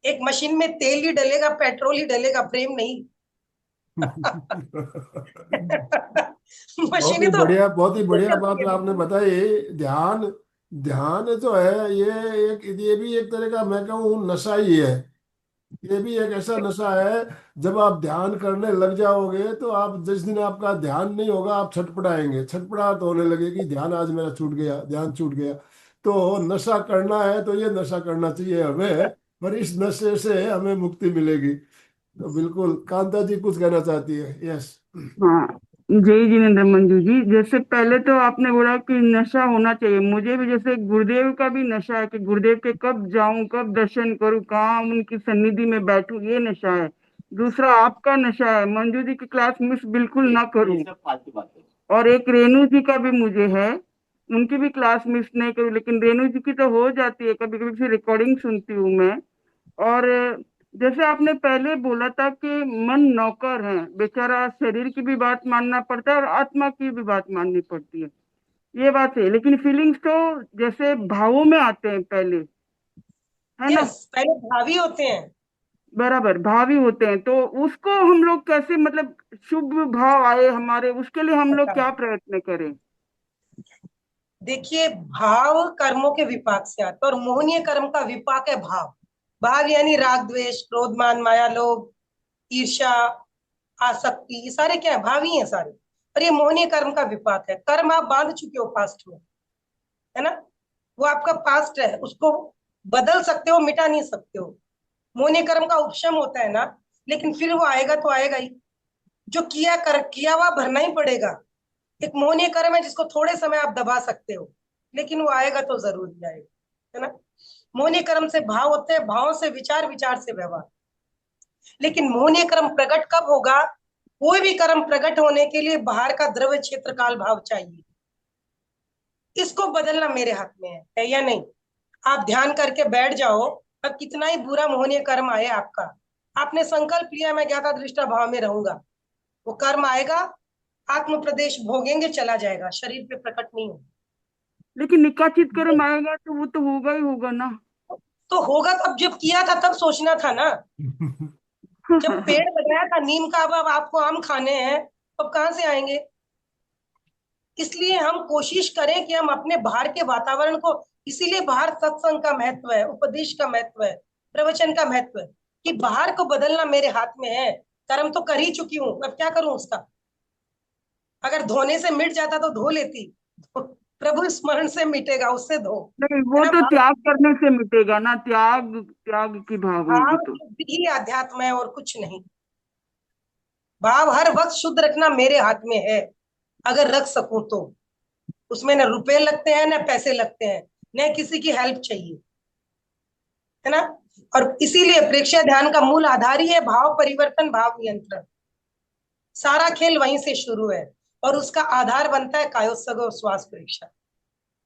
एक मशीन में तेल ही डलेगा, पेट्रोल ही डलेगा, प्रेम नहीं। बहुत मशीन ही ही तो बढ़िया, बहुत ही बढ़िया चलती बात है। आपने बताई। ध्यान, ध्यान जो है ये भी एक तरह का मैं कहूँ नशा ही है। ये भी एक ऐसा नशा है, जब आप ध्यान करने लग जाओगे तो आप जिस दिन आपका ध्यान नहीं होगा आप छटपटाएंगे, छटपटाहट होने लगेगी, ध्यान आज मेरा छूट गया, ध्यान छूट गया। तो नशा करना है तो ये नशा करना चाहिए हमें, पर इस नशे से हमें मुक्ति मिलेगी। तो बिल्कुल कांता जी कुछ कहना चाहती है, यस। हाँ, जय जिनेन्द्र मंजू जी। जैसे पहले तो आपने बोला कि नशा होना चाहिए, मुझे भी जैसे गुरुदेव का भी नशा है कि गुरुदेव के कब जाऊं, कब दर्शन करूं, कहाँ उनकी सन्निधि में बैठूं, ये नशा है। दूसरा आपका नशा है मंजू जी की क्लास मिस बिल्कुल ना करूं। और एक रेणु जी का भी मुझे है, उनकी भी क्लास मिस नहीं करूं, लेकिन रेणु जी की तो हो जाती है, कभी कभी रिकॉर्डिंग सुनती हूँ मैं। और जैसे आपने पहले बोला था कि मन नौकर है, बेचारा शरीर की भी बात मानना पड़ता है और आत्मा की भी बात माननी पड़ती है, ये बात है। लेकिन फीलिंग्स तो जैसे भावों में आते हैं पहले, है ना? यस, पहले भावी होते हैं। बराबर, भावी होते हैं, तो उसको हम लोग कैसे, मतलब शुभ भाव आए हमारे, उसके लिए हम लोग क्या प्रयत्न करें? देखिए, भाव कर्मों के विपाक से आता है, और मोहनीय कर्म का विपाक है भाव। भाव यानी राग द्वेष क्रोध मान माया लोभ ईर्ष्या आसक्ति, ये सारे क्या है? भावी हैं सारे। और ये मोहनीय कर्म का विपाक है। कर्म आप बांध चुके हो पास्ट में, है ना? वो आपका पास्ट है, उसको बदल सकते हो, मिटा नहीं सकते हो। मोहनीय कर्म का उपशम होता है ना, लेकिन फिर वो आएगा तो आएगा ही। जो किया हुआ भरना ही पड़ेगा। एक मोहनीय कर्म है जिसको थोड़े समय आप दबा सकते हो, लेकिन वो आएगा तो जरूर ही आएगा, है ना? मोहनीय कर्म से भाव होते हैं, भावों से विचार, विचार से व्यवहार। लेकिन मोहनीय कर्म प्रकट कब होगा? कोई भी कर्म प्रकट होने के लिए बाहर का द्रव्य क्षेत्र काल भाव चाहिए। इसको बदलना मेरे हाथ में है या नहीं? आप ध्यान करके बैठ जाओ, अब कितना ही बुरा मोहनीय कर्म आए आपका, आपने संकल्प लिया मैं ज्ञाता दृष्टा भाव में रहूंगा, वो कर्म आएगा, आत्म प्रदेश भोगेंगे, चला जाएगा, शरीर पे प्रकट नहीं होगा। लेकिन निकाचित कर्म आएगा तो वो तो होगा ही होगा ना। तो होगा, तब जब किया था तब सोचना था ना। जब पेड़ लगाया था नीम का, अब आपको आम खाने हैं, अब कहाँ से आएंगे? इसलिए हम कोशिश करें कि हम अपने बाहर के वातावरण को, इसीलिए बाहर सत्संग का महत्व है, उपदेश का महत्व है, प्रवचन का महत्व है, कि बाहर को बदलना मेरे हाथ में है। कर्म तो कर ही चुकी हूँ, अब क्या करूं उसका? अगर धोने से मिट जाता तो धो लेती, प्रभु स्मरण से मिटेगा, उससे धो, नहीं, है वो ना? तो भाव, त्याग करने से मिटेगा ना, त्याग, त्याग की भाव होगी भाव तो। शुद्धि ही अध्यात्म है और कुछ नहीं। भाव हर वक्त शुद्ध रखना मेरे हाथ में है, अगर रख सकूं तो। उसमें न रुपए लगते हैं, न पैसे लगते हैं, न किसी की हेल्प चाहिए, है ना? और इसीलिए प्रेक्षय ध्यान का मूल आधार ही है भाव परिवर्तन, भाव नियंत्रण। सारा खेल वहीं से शुरू है, और उसका आधार बनता है कायोत्सर्ग और श्वास परीक्षा।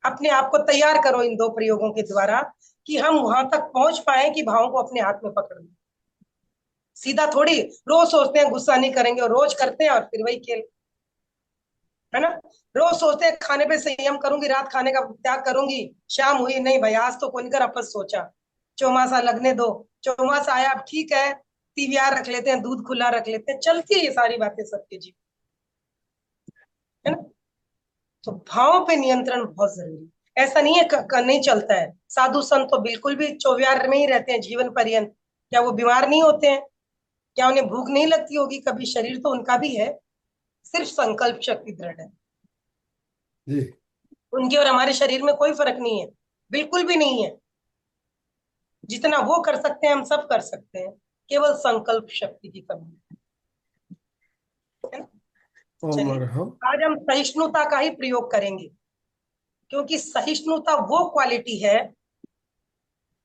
अपने आप को तैयार करो इन दो प्रयोगों के द्वारा, कि हम वहां तक पहुंच पाए कि भावों को अपने हाथ में पकड़ लें। सीधा थोड़ी, रोज सोचते हैं गुस्सा नहीं करेंगे और रोज करते हैं और फिर वही खेल, है ना। रोज सोचते हैं खाने पे संयम करूंगी, रात खाने का त्याग करूंगी, शाम हुई नहीं भाई आज तो कौन कर आपस सोचा, चौमासा लगने दो, चौमासा आया अब ठीक है, पीवीआर रख लेते हैं, दूध खुला रख लेते हैं, चलती है ये सारी बातें सबके जीवन, है ना। तो भावों पे नियंत्रण बहुत जरूरी है। ऐसा नहीं है नहीं चलता है। साधु संत तो बिल्कुल भी चौविहार में ही रहते हैं जीवन पर्यंत, क्या वो बीमार नहीं होते हैं? क्या उन्हें भूख नहीं लगती होगी कभी? शरीर तो उनका भी है, सिर्फ संकल्प शक्ति दृढ़ है। जी। उनके और हमारे शरीर में कोई फर्क नहीं है, बिल्कुल भी नहीं है। जितना वो कर सकते हैं हम सब कर सकते हैं, केवल संकल्प शक्ति की कमी है ना। ओम चलिए, अरहम। आज हम सहिष्णुता का ही प्रयोग करेंगे, क्योंकि सहिष्णुता वो क्वालिटी है,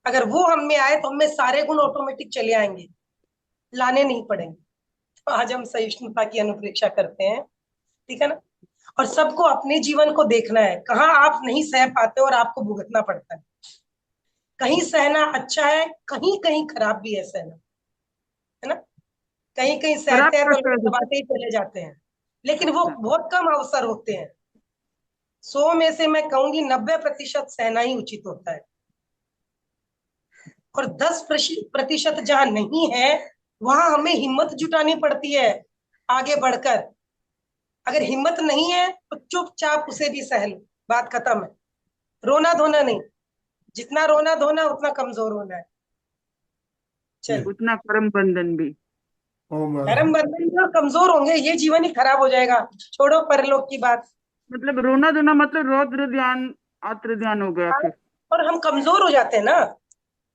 अगर वो हम में आए तो हमें सारे गुण ऑटोमेटिक चले आएंगे, लाने नहीं पड़ेंगे। तो आज हम सहिष्णुता की अनुप्रेक्षा करते हैं, ठीक है ना। और सबको अपने जीवन को देखना है, कहाँ आप नहीं सह पाते और आपको भुगतना पड़ता है। कहीं सहना अच्छा है, कहीं कहीं खराब भी है सहना, है ना। कहीं कहीं खराब सहते हैं तो कैसे लोग है जैसे? दबाते ही चले जाते हैं, लेकिन वो अच्छा। बहुत कम अवसर होते हैं। 100 में से मैं कहूंगी 90% सहना ही उचित होता है, और 10% जहां नहीं है वहां हमें हिम्मत जुटानी पड़ती है आगे बढ़कर। अगर हिम्मत नहीं है तो चुपचाप उसे भी सह लो, बात खत्म है। रोना धोना नहीं, जितना रोना धोना उतना कमजोर होना है। जी। चलिए, उतना कर्म बंधन भी। ओम धर्म अरहम। बंधन जो कमजोर होंगे ये जीवन ही खराब हो जाएगा। छोड़ो परलोक की बात। मतलब रोना धोना मतलब रौद्र ध्यान आत्र ध्यान हो गया फिर। और हम कमजोर हो जाते हैं ना,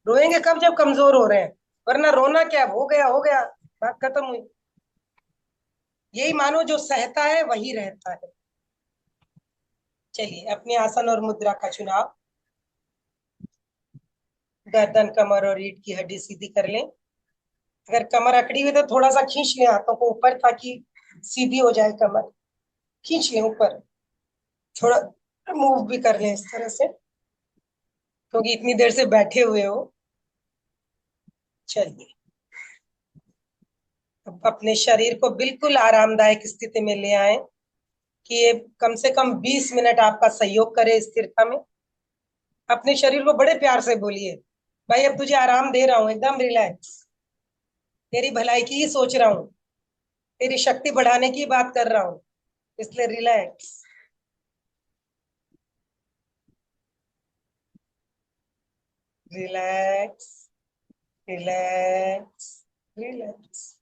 रोएंगे कब? जब कमजोर हो रहे हैं, वरना रोना क्या, हो गया हो गया, बात खत्म हुई। यही मानो जो सहता है वही रहता है। चलिए, अपने आसन और मुद्रा का चुनाव। गर्दन, कमर और रीढ़ की हड्डी सीधी कर लें। अगर कमर अकड़ी हुई तो थोड़ा सा खींच लें हाथों को ऊपर, ताकि सीधी हो जाए कमर। खींच लें ऊपर, थोड़ा मूव भी कर लें इस तरह से, क्योंकि इतनी देर से बैठे हुए हो। चलिए, अब अपने शरीर को बिल्कुल आरामदायक स्थिति में ले आए, कि ये कम से कम 20 मिनट आपका सहयोग करे स्थिरता में। अपने शरीर को बड़े प्यार से बोलिए, भाई अब तुझे आराम दे रहा हूँ, एकदम रिलैक्स, तेरी भलाई की ही सोच रहा हूँ, तेरी शक्ति बढ़ाने की बात कर रहा हूँ, इसलिए रिलैक्स। Relax, relax, relax.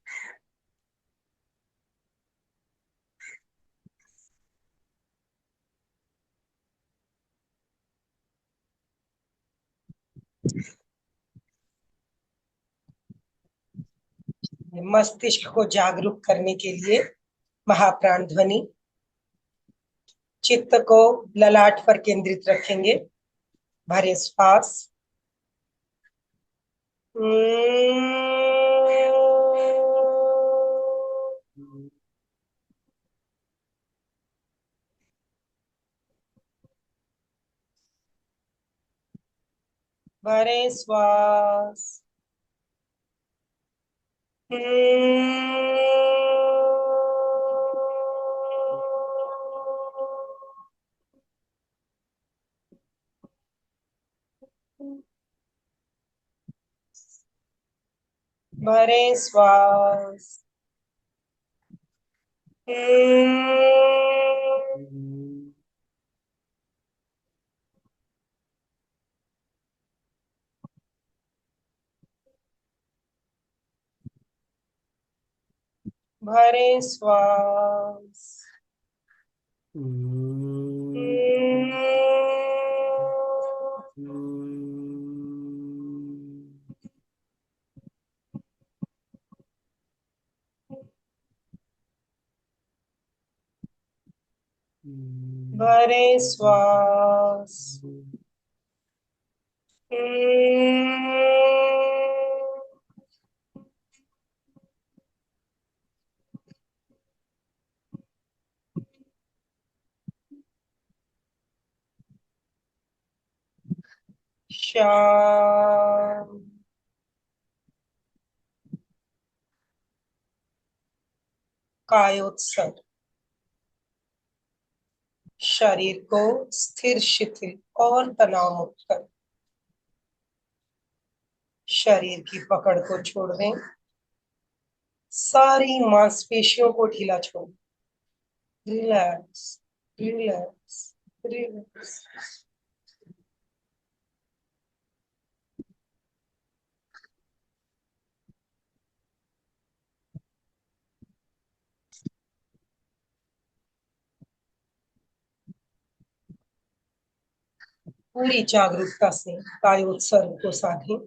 मस्तिष्क को जागरूक करने के लिए महाप्राण ध्वनि। चित्त को ललाट पर केंद्रित रखेंगे, भरे श्वास। भरे श्वास। भरे श्वास। भरे श्वास। भरे श्वास। शांत। कायोत्सर्ग, शरीर को स्थिर शिथिल और तनाव मुक्त कर शरीर की पकड़ को छोड़ दें। सारी मांसपेशियों को ढीला छोड़। Relax, relax, relax. पूरी जागरूकता से कायोत्सर्ग को साधें।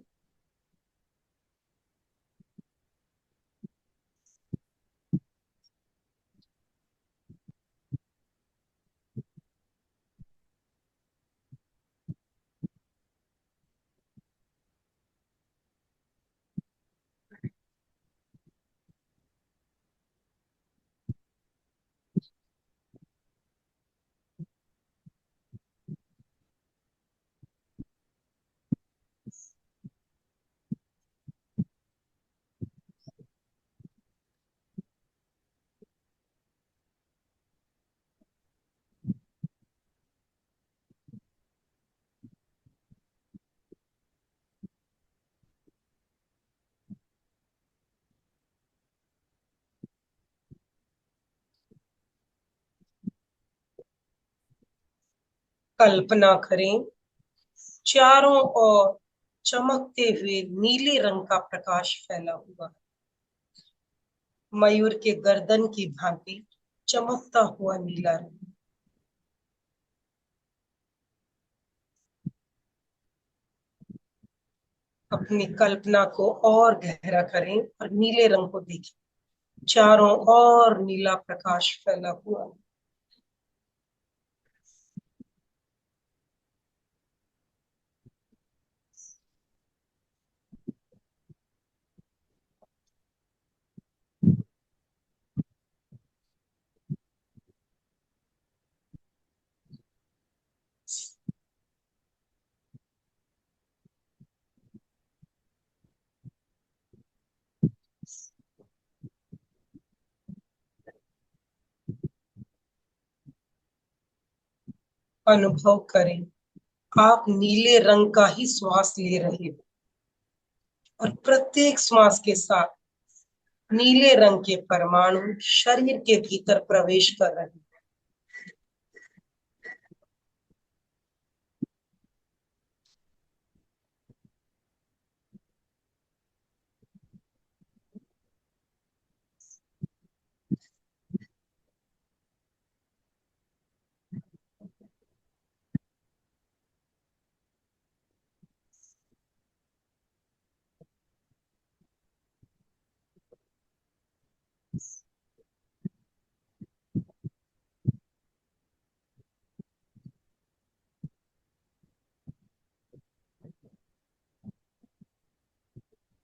कल्पना करें चारों ओर चमकते हुए नीले रंग का प्रकाश फैला हुआ है। मयूर के गर्दन की भांति चमकता हुआ नीला रंग। अपनी कल्पना को और गहरा करें और नीले रंग को देखें। चारों ओर नीला प्रकाश फैला हुआ है। अनुभव करें आप नीले रंग का ही श्वास ले रहे हो और प्रत्येक श्वास के साथ नीले रंग के परमाणु शरीर के भीतर प्रवेश कर रहे हैं।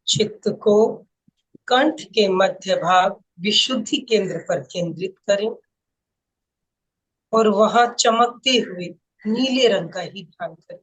चित्त को कंठ के मध्य भाग विशुद्धि केंद्र पर केंद्रित करें और वहां चमकते हुए नीले रंग का ही ध्यान करें।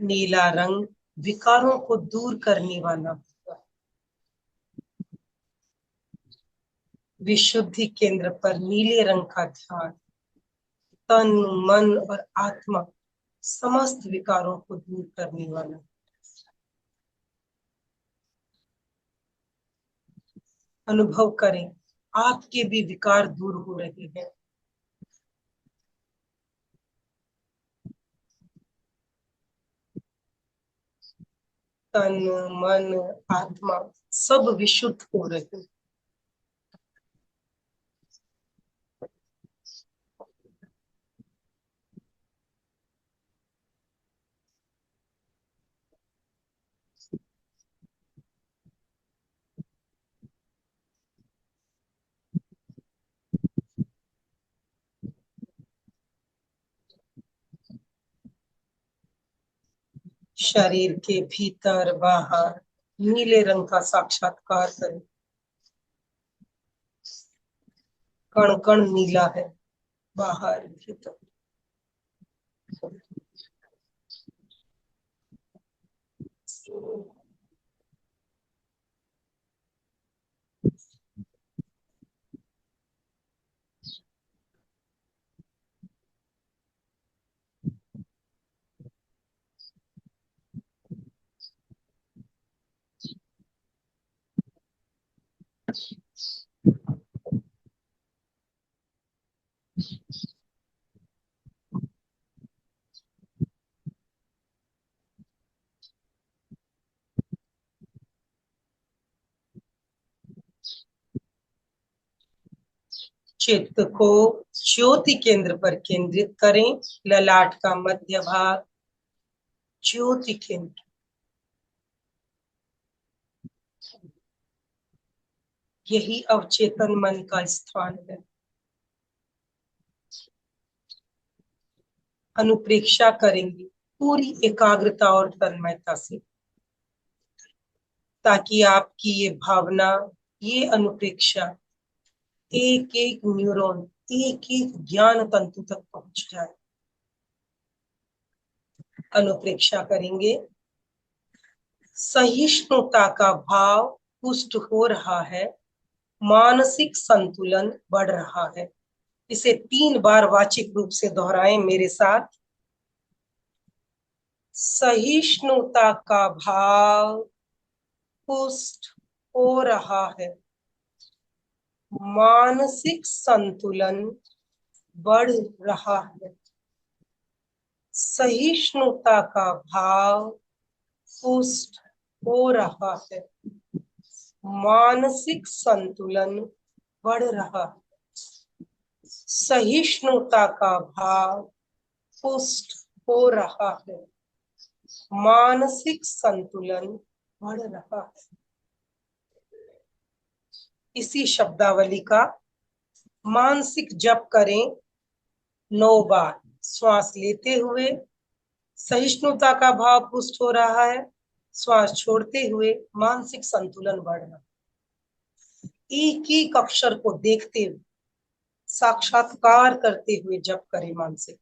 नीला रंग विकारों को दूर करने वाला होता है। विशुद्धि केंद्र पर नीले रंग का ध्यान तन मन और आत्मा समस्त विकारों को दूर करने वाला। अनुभव करें आपके भी विकार दूर हो रहे हैं। तन मन आत्मा सब विशुद्ध हो रहे हैं। शरीर के भीतर बाहर नीले रंग का साक्षात्कार करें। कण कण नीला है, बाहर भीतर। चित्त को ज्योति केंद्र पर केंद्रित करें। ललाट का मध्य भाग ज्योति केंद्र। यही अवचेतन मन का स्थान है। अनुप्रेक्षा करेंगे पूरी एकाग्रता और तन्मयता से, ताकि आपकी ये भावना, ये अनुप्रेक्षा एक एक न्यूरॉन, एक एक ज्ञान तंतु तक पहुंच जाए। अनुप्रेक्षा करेंगे। सहिष्णुता का भाव पुष्ट हो रहा है, मानसिक संतुलन बढ़ रहा है। इसे 3 बार वाचिक रूप से दोहराएं मेरे साथ। सहिष्णुता का भाव पुष्ट हो रहा है, मानसिक संतुलन बढ़ रहा है। सहिष्णुता का भाव पुष्ट हो रहा है, मानसिक संतुलन बढ़ रहा है। सहिष्णुता का भाव पुष्ट हो रहा है, मानसिक संतुलन बढ़ रहा है। इसी शब्दावली का मानसिक जप करें 9 बार। श्वास लेते हुए सहिष्णुता का भाव पुष्ट हो रहा है, श्वास छोड़ते हुए मानसिक संतुलन बढ़ रहा है। एक एक अक्षर को देखते हुए, साक्षात्कार करते हुए जप करें मानसिक।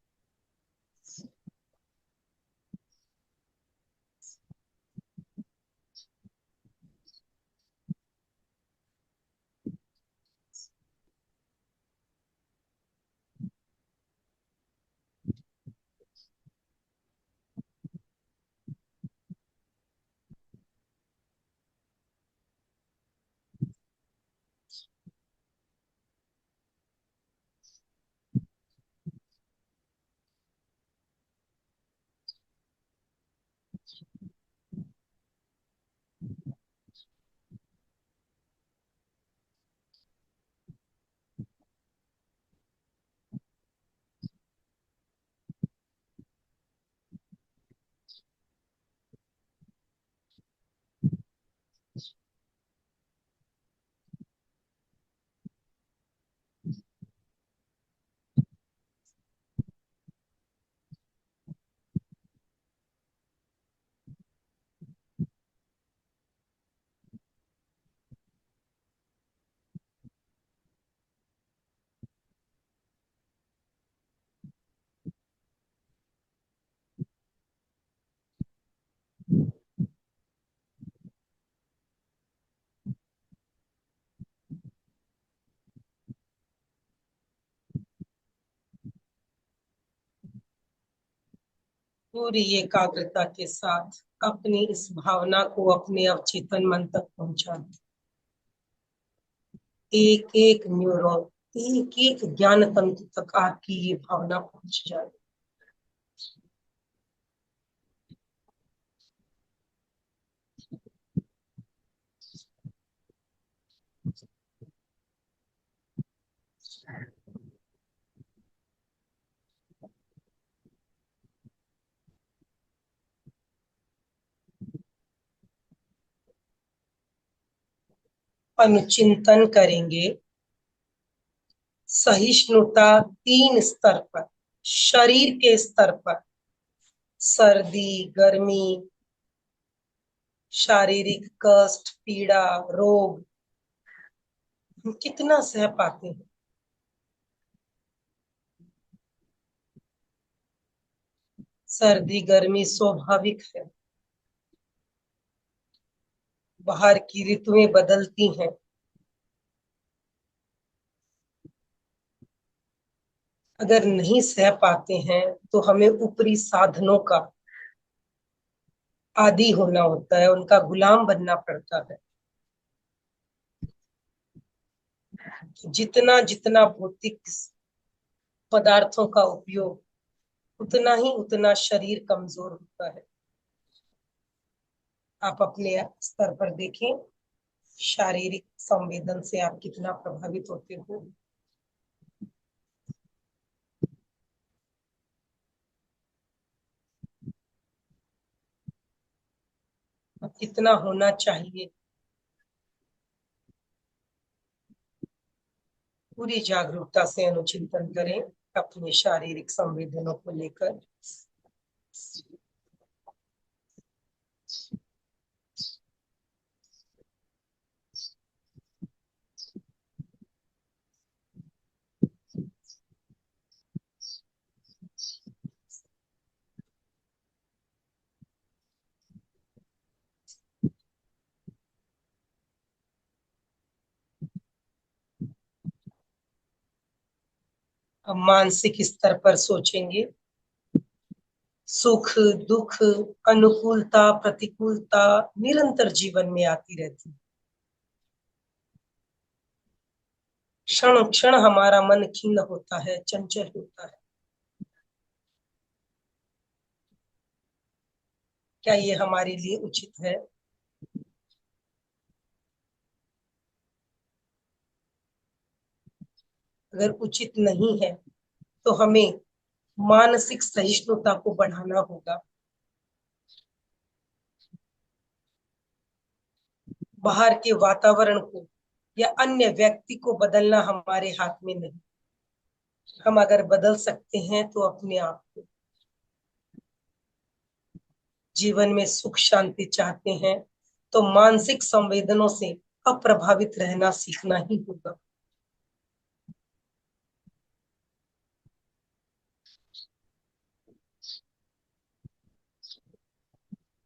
पूरी एकाग्रता के साथ अपनी इस भावना को अपने अवचेतन मन तक पहुंचा दें। एक एक न्यूरॉन, एक एक ज्ञान तंतु तक आपकी ये भावना पहुंच जाए। अनुचिंतन करेंगे। सहिष्णुता 3 स्तर पर, शरीर के स्तर पर सर्दी, गर्मी, शारीरिक कष्ट, पीड़ा, रोग, हम कितना सह पाते हैं। सर्दी गर्मी स्वाभाविक है, बाहर की ऋतुएं बदलती हैं, अगर नहीं सह पाते हैं तो हमें ऊपरी साधनों का आदी होना होता है, उनका गुलाम बनना पड़ता है। जितना जितना भौतिक पदार्थों का उपयोग उतना शरीर कमजोर होता है। आप अपने स्तर पर देखें, शारीरिक संवेदन से आप कितना प्रभावित होते हो। कितना होना चाहिए, पूरी जागरूकता से अनुचिंतन करें अपने शारीरिक संवेदनों को लेकर। अब मानसिक स्तर पर सोचेंगे। सुख दुख, अनुकूलता प्रतिकूलता निरंतर जीवन में आती रहती है। क्षण क्षण हमारा मन खिन्न होता है, चंचल होता है। क्या ये हमारे लिए उचित है? अगर उचित नहीं है तो हमें मानसिक सहिष्णुता को बढ़ाना होगा। बाहर के वातावरण को या अन्य व्यक्ति को बदलना हमारे हाथ में नहीं। हम अगर बदल सकते हैं तो अपने आप को। जीवन में सुख शांति चाहते हैं तो मानसिक संवेदनों से अप्रभावित रहना सीखना ही होगा।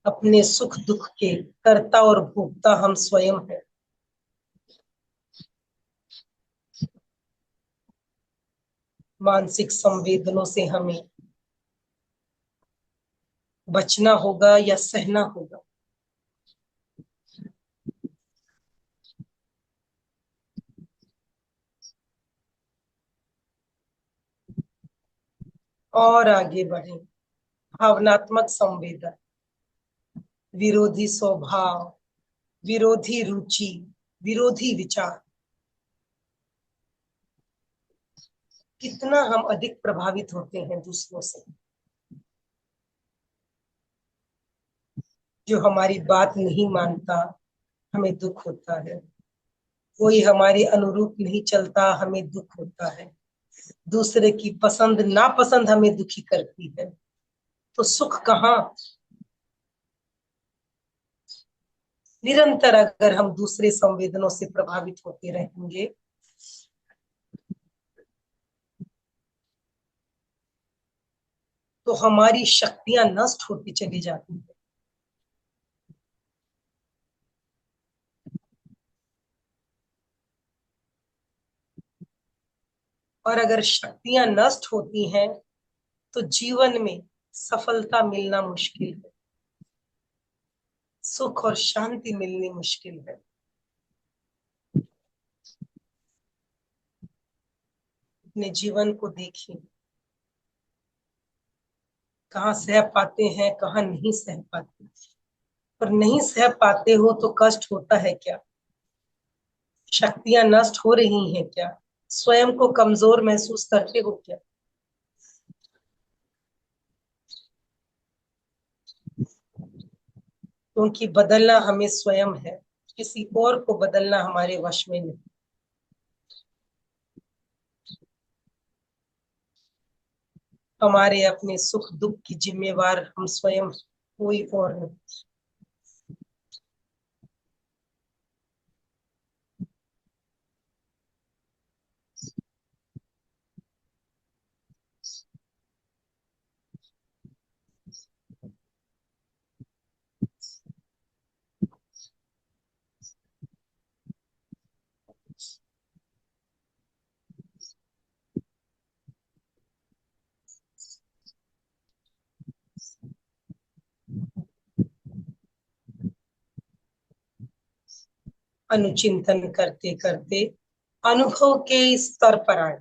अपने सुख दुख के कर्ता और भोक्ता हम स्वयं हैं। मानसिक संवेदनों से हमें बचना होगा या सहना होगा। और आगे बढ़े। भावनात्मक संवेदन, विरोधी स्वभाव, विरोधी रुचि, विरोधी विचार, कितना हम अधिक प्रभावित होते हैं दूसरों से। जो हमारी बात नहीं मानता, हमें दुख होता है। कोई हमारे अनुरूप नहीं चलता, हमें दुख होता है। दूसरे की पसंद नापसंद हमें दुखी करती है, तो सुख कहाँ? निरंतर अगर हम दूसरे संवेदनों से प्रभावित होते रहेंगे तो हमारी शक्तियां नष्ट होती चली जाती हैं। और अगर शक्तियां नष्ट होती हैं तो जीवन में सफलता मिलना मुश्किल है, सुख और शांति मिलनी मुश्किल है। अपने जीवन को देखिए, कहाँ सह पाते हैं, कहाँ नहीं सह पाते। पर नहीं सह पाते हो तो कष्ट होता है क्या? शक्तियां नष्ट हो रही हैं क्या? स्वयं को कमजोर महसूस करते हो क्या? क्योंकि बदलना हमें स्वयं है, किसी और को बदलना हमारे वश में नहीं। हमारे अपने सुख दुख की जिम्मेवार हम स्वयं, कोई और नहीं। अनुचिंतन करते करते अनुभव के स्तर पर आए।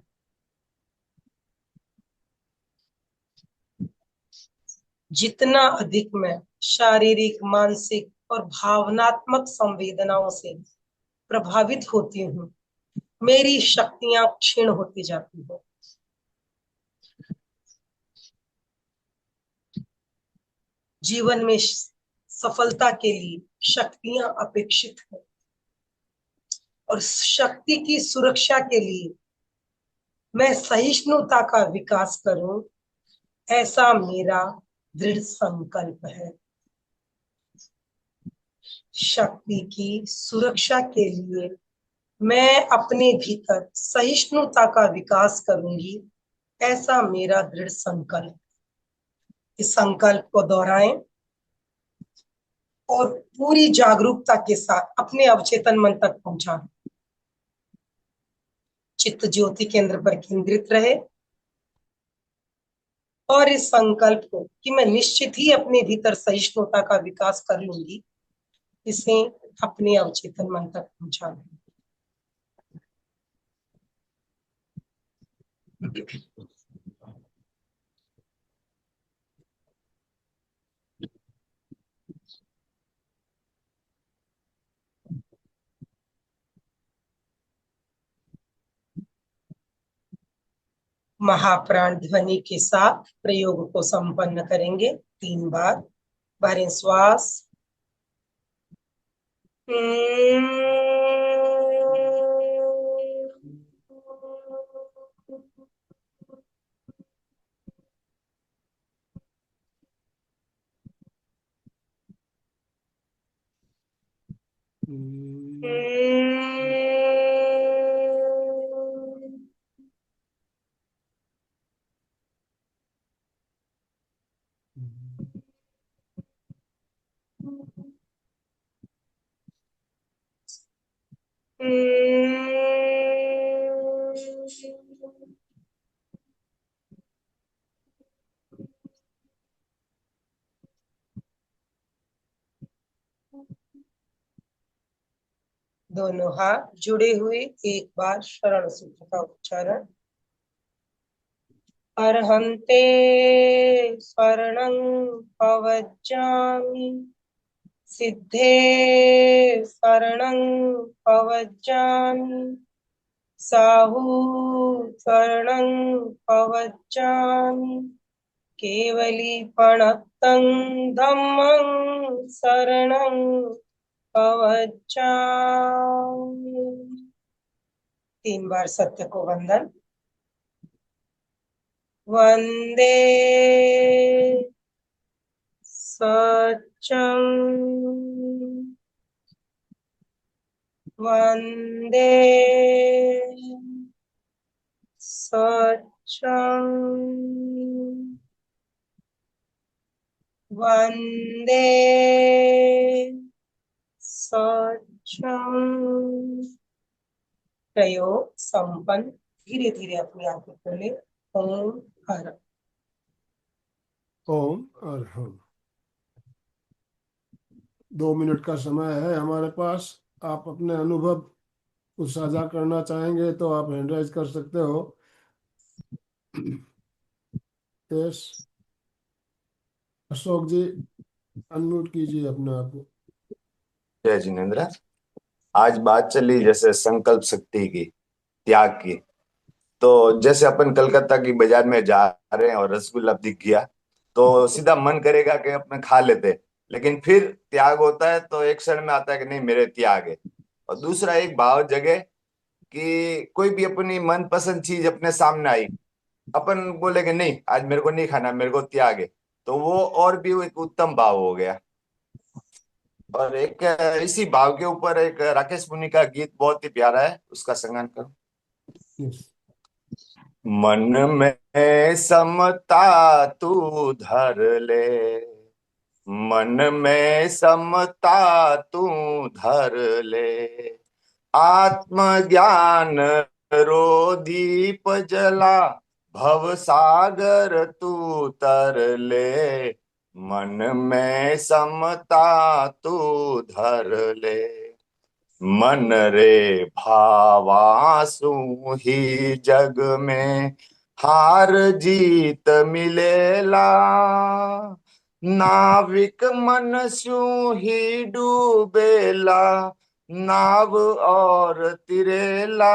जितना अधिक मैं शारीरिक, मानसिक और भावनात्मक संवेदनाओं से प्रभावित होती हूँ, मेरी शक्तियां क्षीण होती जाती हैं। जीवन में सफलता के लिए शक्तियां अपेक्षित है, और शक्ति की सुरक्षा के लिए मैं सहिष्णुता का विकास करूं, ऐसा मेरा दृढ़ संकल्प है। शक्ति की सुरक्षा के लिए मैं अपने भीतर सहिष्णुता का विकास करूंगी, ऐसा मेरा दृढ़ संकल्प। इस संकल्प को दोहराएं और पूरी जागरूकता के साथ अपने अवचेतन मन तक पहुंचाएं। चित्त ज्योति केंद्र पर केंद्रित रहे और इस संकल्प को कि मैं निश्चित ही अपने भीतर सहिष्णुता का विकास कर लूंगी, इसे अपने अवचेतन मन तक पहुंचाएं। महाप्राण ध्वनि के साथ प्रयोग को संपन्न करेंगे 3 बार। भरें श्वास। दोनों हाथ जुड़े हुए, एक बार शरण सूत्र का उच्चारण। अर्हन्ते शरणं पवज्जामि, सिद्धे शरणं पवज्जामि, साहू शरणं पवज्जामि, केवलीपणतं धम्मं शरणं पवज्जामि। 3 बार सत्य को वंदन। वंदे सत्यं, वंदे सत्यं, वंदे सत्यं। प्रयोग संपन्न। धीरे धीरे अपनी आंखें खोले। ओम हर। ओम और हम। 2 मिनट का समय है हमारे पास। आप अपने अनुभव कुछ साझा करना चाहेंगे तो आप हैंड राइज कर सकते हो। यस, अशोक जी अनम्यूट कीजिए अपने आप को। जय जिनेन्द्र। आज बात चली जैसे संकल्प शक्ति की, त्याग की। तो जैसे अपन कलकत्ता की बाजार में जा रहे हैं और रसगुल्ला दिख गया तो सीधा मन करेगा कि अपने खा लेते, लेकिन फिर त्याग होता है तो एक क्षण में आता है कि नहीं मेरे त्याग है। और दूसरा एक भाव जगे कि कोई भी अपनी मनपसंद चीज अपने सामने आई अपन बोले कि नहीं आज मेरे को नहीं खाना, मेरे को त्याग है, तो वो और भी एक उत्तम भाव हो गया। और एक इसी भाव के ऊपर एक राकेश मुनि का गीत बहुत ही प्यारा है, उसका संगान करो। Yes. मन में समता तू धर ले, मन में समता तू धर ले, आत्मज्ञान रो दीप जला, भव सागर तू तर ले, मन में समता तू धर ले। मन रे भावासु ही जग में हार जीत मिलेला, नाविक मन स्यू ही डूबेला, नाव और तिरेला,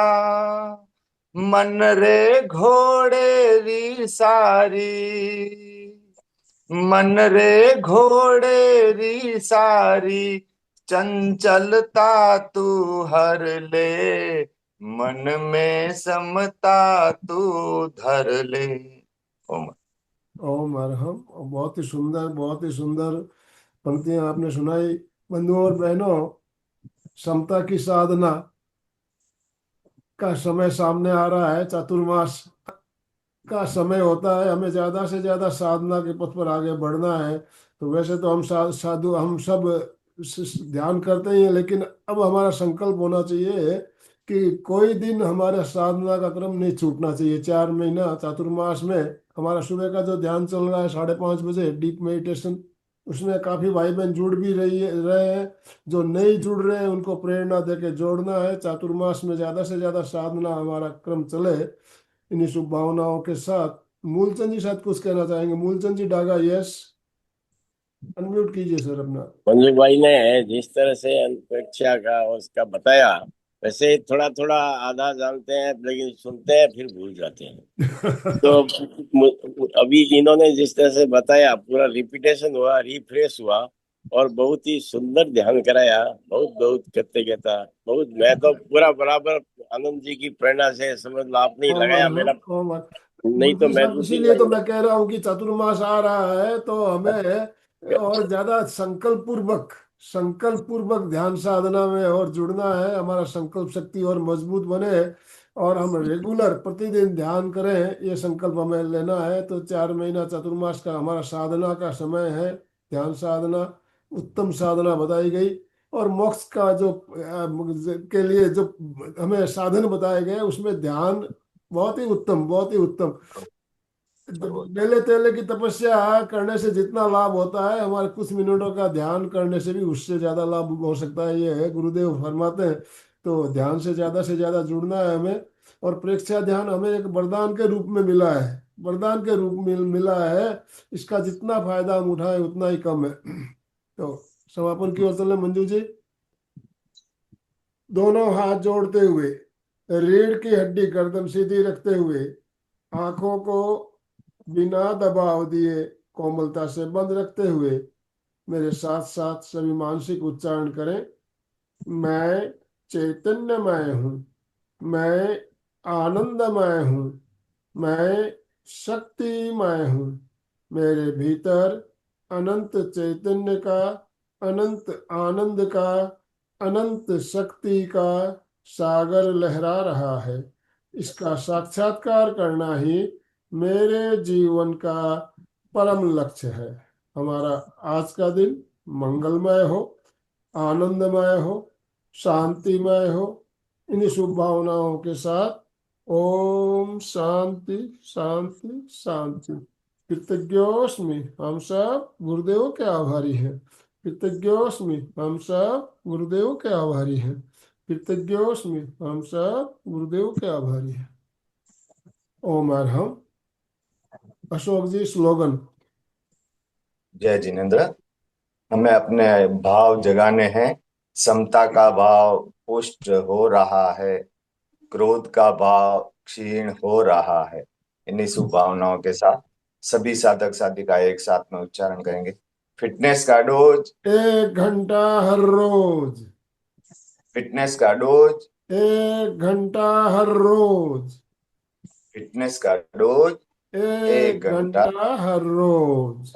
मन रे घोड़े री सारी, मन रे घोड़े री सारी, चंचलता तू हर ले, मन में समता तू धर ले। ओम। ओम अरहम। बहुत ही सुंदर पंक्तियां आपने सुनाई। बंधुओं और बहनों, समता की साधना का समय सामने आ रहा है। चातुर्मास का समय होता है, हमें ज्यादा से ज्यादा साधना के पथ पर आगे बढ़ना है। तो वैसे तो हम साधु हम सब ध्यान करते ही हैं, लेकिन अब हमारा संकल्प होना चाहिए कि कोई दिन हमारा साधना का क्रम नहीं छूटना चाहिए। 4 महीना चातुर्मास में हमारा सुबह का जो ध्यान चल रहा है 5:30 बजे डीप मेडिटेशन, उसमें काफी भाई बहन जुड़ भी रहे हैं। जो नहीं जुड़ रहे हैं उनको प्रेरणा देके जोड़ना है। चातुर्मास में ज्यादा से ज्यादा साधना हमारा क्रम चले। इन्हीं शुभभावनाओं के साथ मूलचंद जी शायद कुछ कहना चाहेंगे। मूलचंद जी डागा, यस, अनम्यूट कीजिए सर अपना। मंजू भाई ने जिस तरह से अंतरिक्षा का उसका बताया, वैसे थोड़ा थोड़ा आधा जानते हैं, लेकिन सुनते हैं फिर भूल जाते हैं। तो अभी इन्होंने जिस तरह से बताया, पूरा रिपीटेशन हुआ, रिफ्रेश हुआ, और बहुत ही सुंदर ध्यान कराया। बहुत बहुत कृतज्ञता। बहुत, मैं तो पूरा बराबर आनंद जी की प्रेरणा से समझ लो, आपने ही ओम लगाया मेरा, अरहम, ओम नहीं तो मूर्ति मैं साहब, दूसरी इसीलिए तो मैं कह रहा हूँ कि चातुर्मास आ रहा है तो हमें और ज्यादा संकल्प पूर्वक ध्यान साधना में और जुड़ना है। हमारा संकल्प शक्ति और मजबूत बने और हम रेगुलर प्रतिदिन ध्यान करें, ये संकल्प हमें लेना है। तो 4 महीना चातुर्मास का हमारा साधना का समय है। ध्यान साधना उत्तम साधना बताई गई, और मोक्ष का जो के लिए जो हमें साधन बताए गए उसमें ध्यान बहुत ही उत्तम, बहुत ही उत्तम। बेले तेले की तपस्या करने से जितना लाभ होता है, हमारे कुछ मिनटों का ध्यान करने से भी उससे ज्यादा लाभ हो सकता है, ये है गुरुदेव फरमाते हैं। तो ध्यान से ज्यादा जुड़ना है हमें। और प्रेक्षा ध्यान हमें एक वरदान के रूप में मिला है, वरदान के रूप में मिला है। इसका जितना फायदा हम उठाए उतना ही कम है। तो समापन की ओर चले मंजू जी। दोनों हाथ जोड़ते हुए, रीढ़ की हड्डी गर्दन सीधी रखते हुए, आंखों को बिना दबाव दिए कोमलता से बंद रखते हुए मेरे साथ साथ सभी मानसिक उच्चारण करें। मैं चैतन्यमय हूँ, मैं आनंदमय हूँ, मैं शक्तिमय हूँ। मेरे भीतर अनंत चैतन्य का, अनंत आनंद का, अनंत शक्ति का सागर लहरा रहा है। इसका साक्षात्कार करना ही मेरे जीवन का परम लक्ष्य है। हमारा आज का दिन मंगलमय हो, आनंदमय हो, शांतिमय हो। इन्हीं शुभ भावनाओं के साथ ओम शांति शांति शांति। कृतज्ञोस्मि, हम सब गुरुदेव के आभारी हैं। कृतज्ञोस्मि, हम सब गुरुदेव के आभारी हैं। कृतज्ञोस्मि, हम सब गुरुदेव के आभारी हैं। ओम अरहम। अशोक जी, स्लोगन। जय जिनेन्द्र। हमें अपने भाव जगाने हैं। समता का भाव पुष्ट हो रहा है, क्रोध का भाव क्षीण हो रहा है। इन्हीं शुभ भावनाओं के साथ सभी साधक साधिका एक साथ में उच्चारण करेंगे। फिटनेस का डोज, 1 घंटा हर रोज, फिटनेस का डोज, 1 घंटा हर रोज। फिटनेस का डोज एक घंटा हर रोज।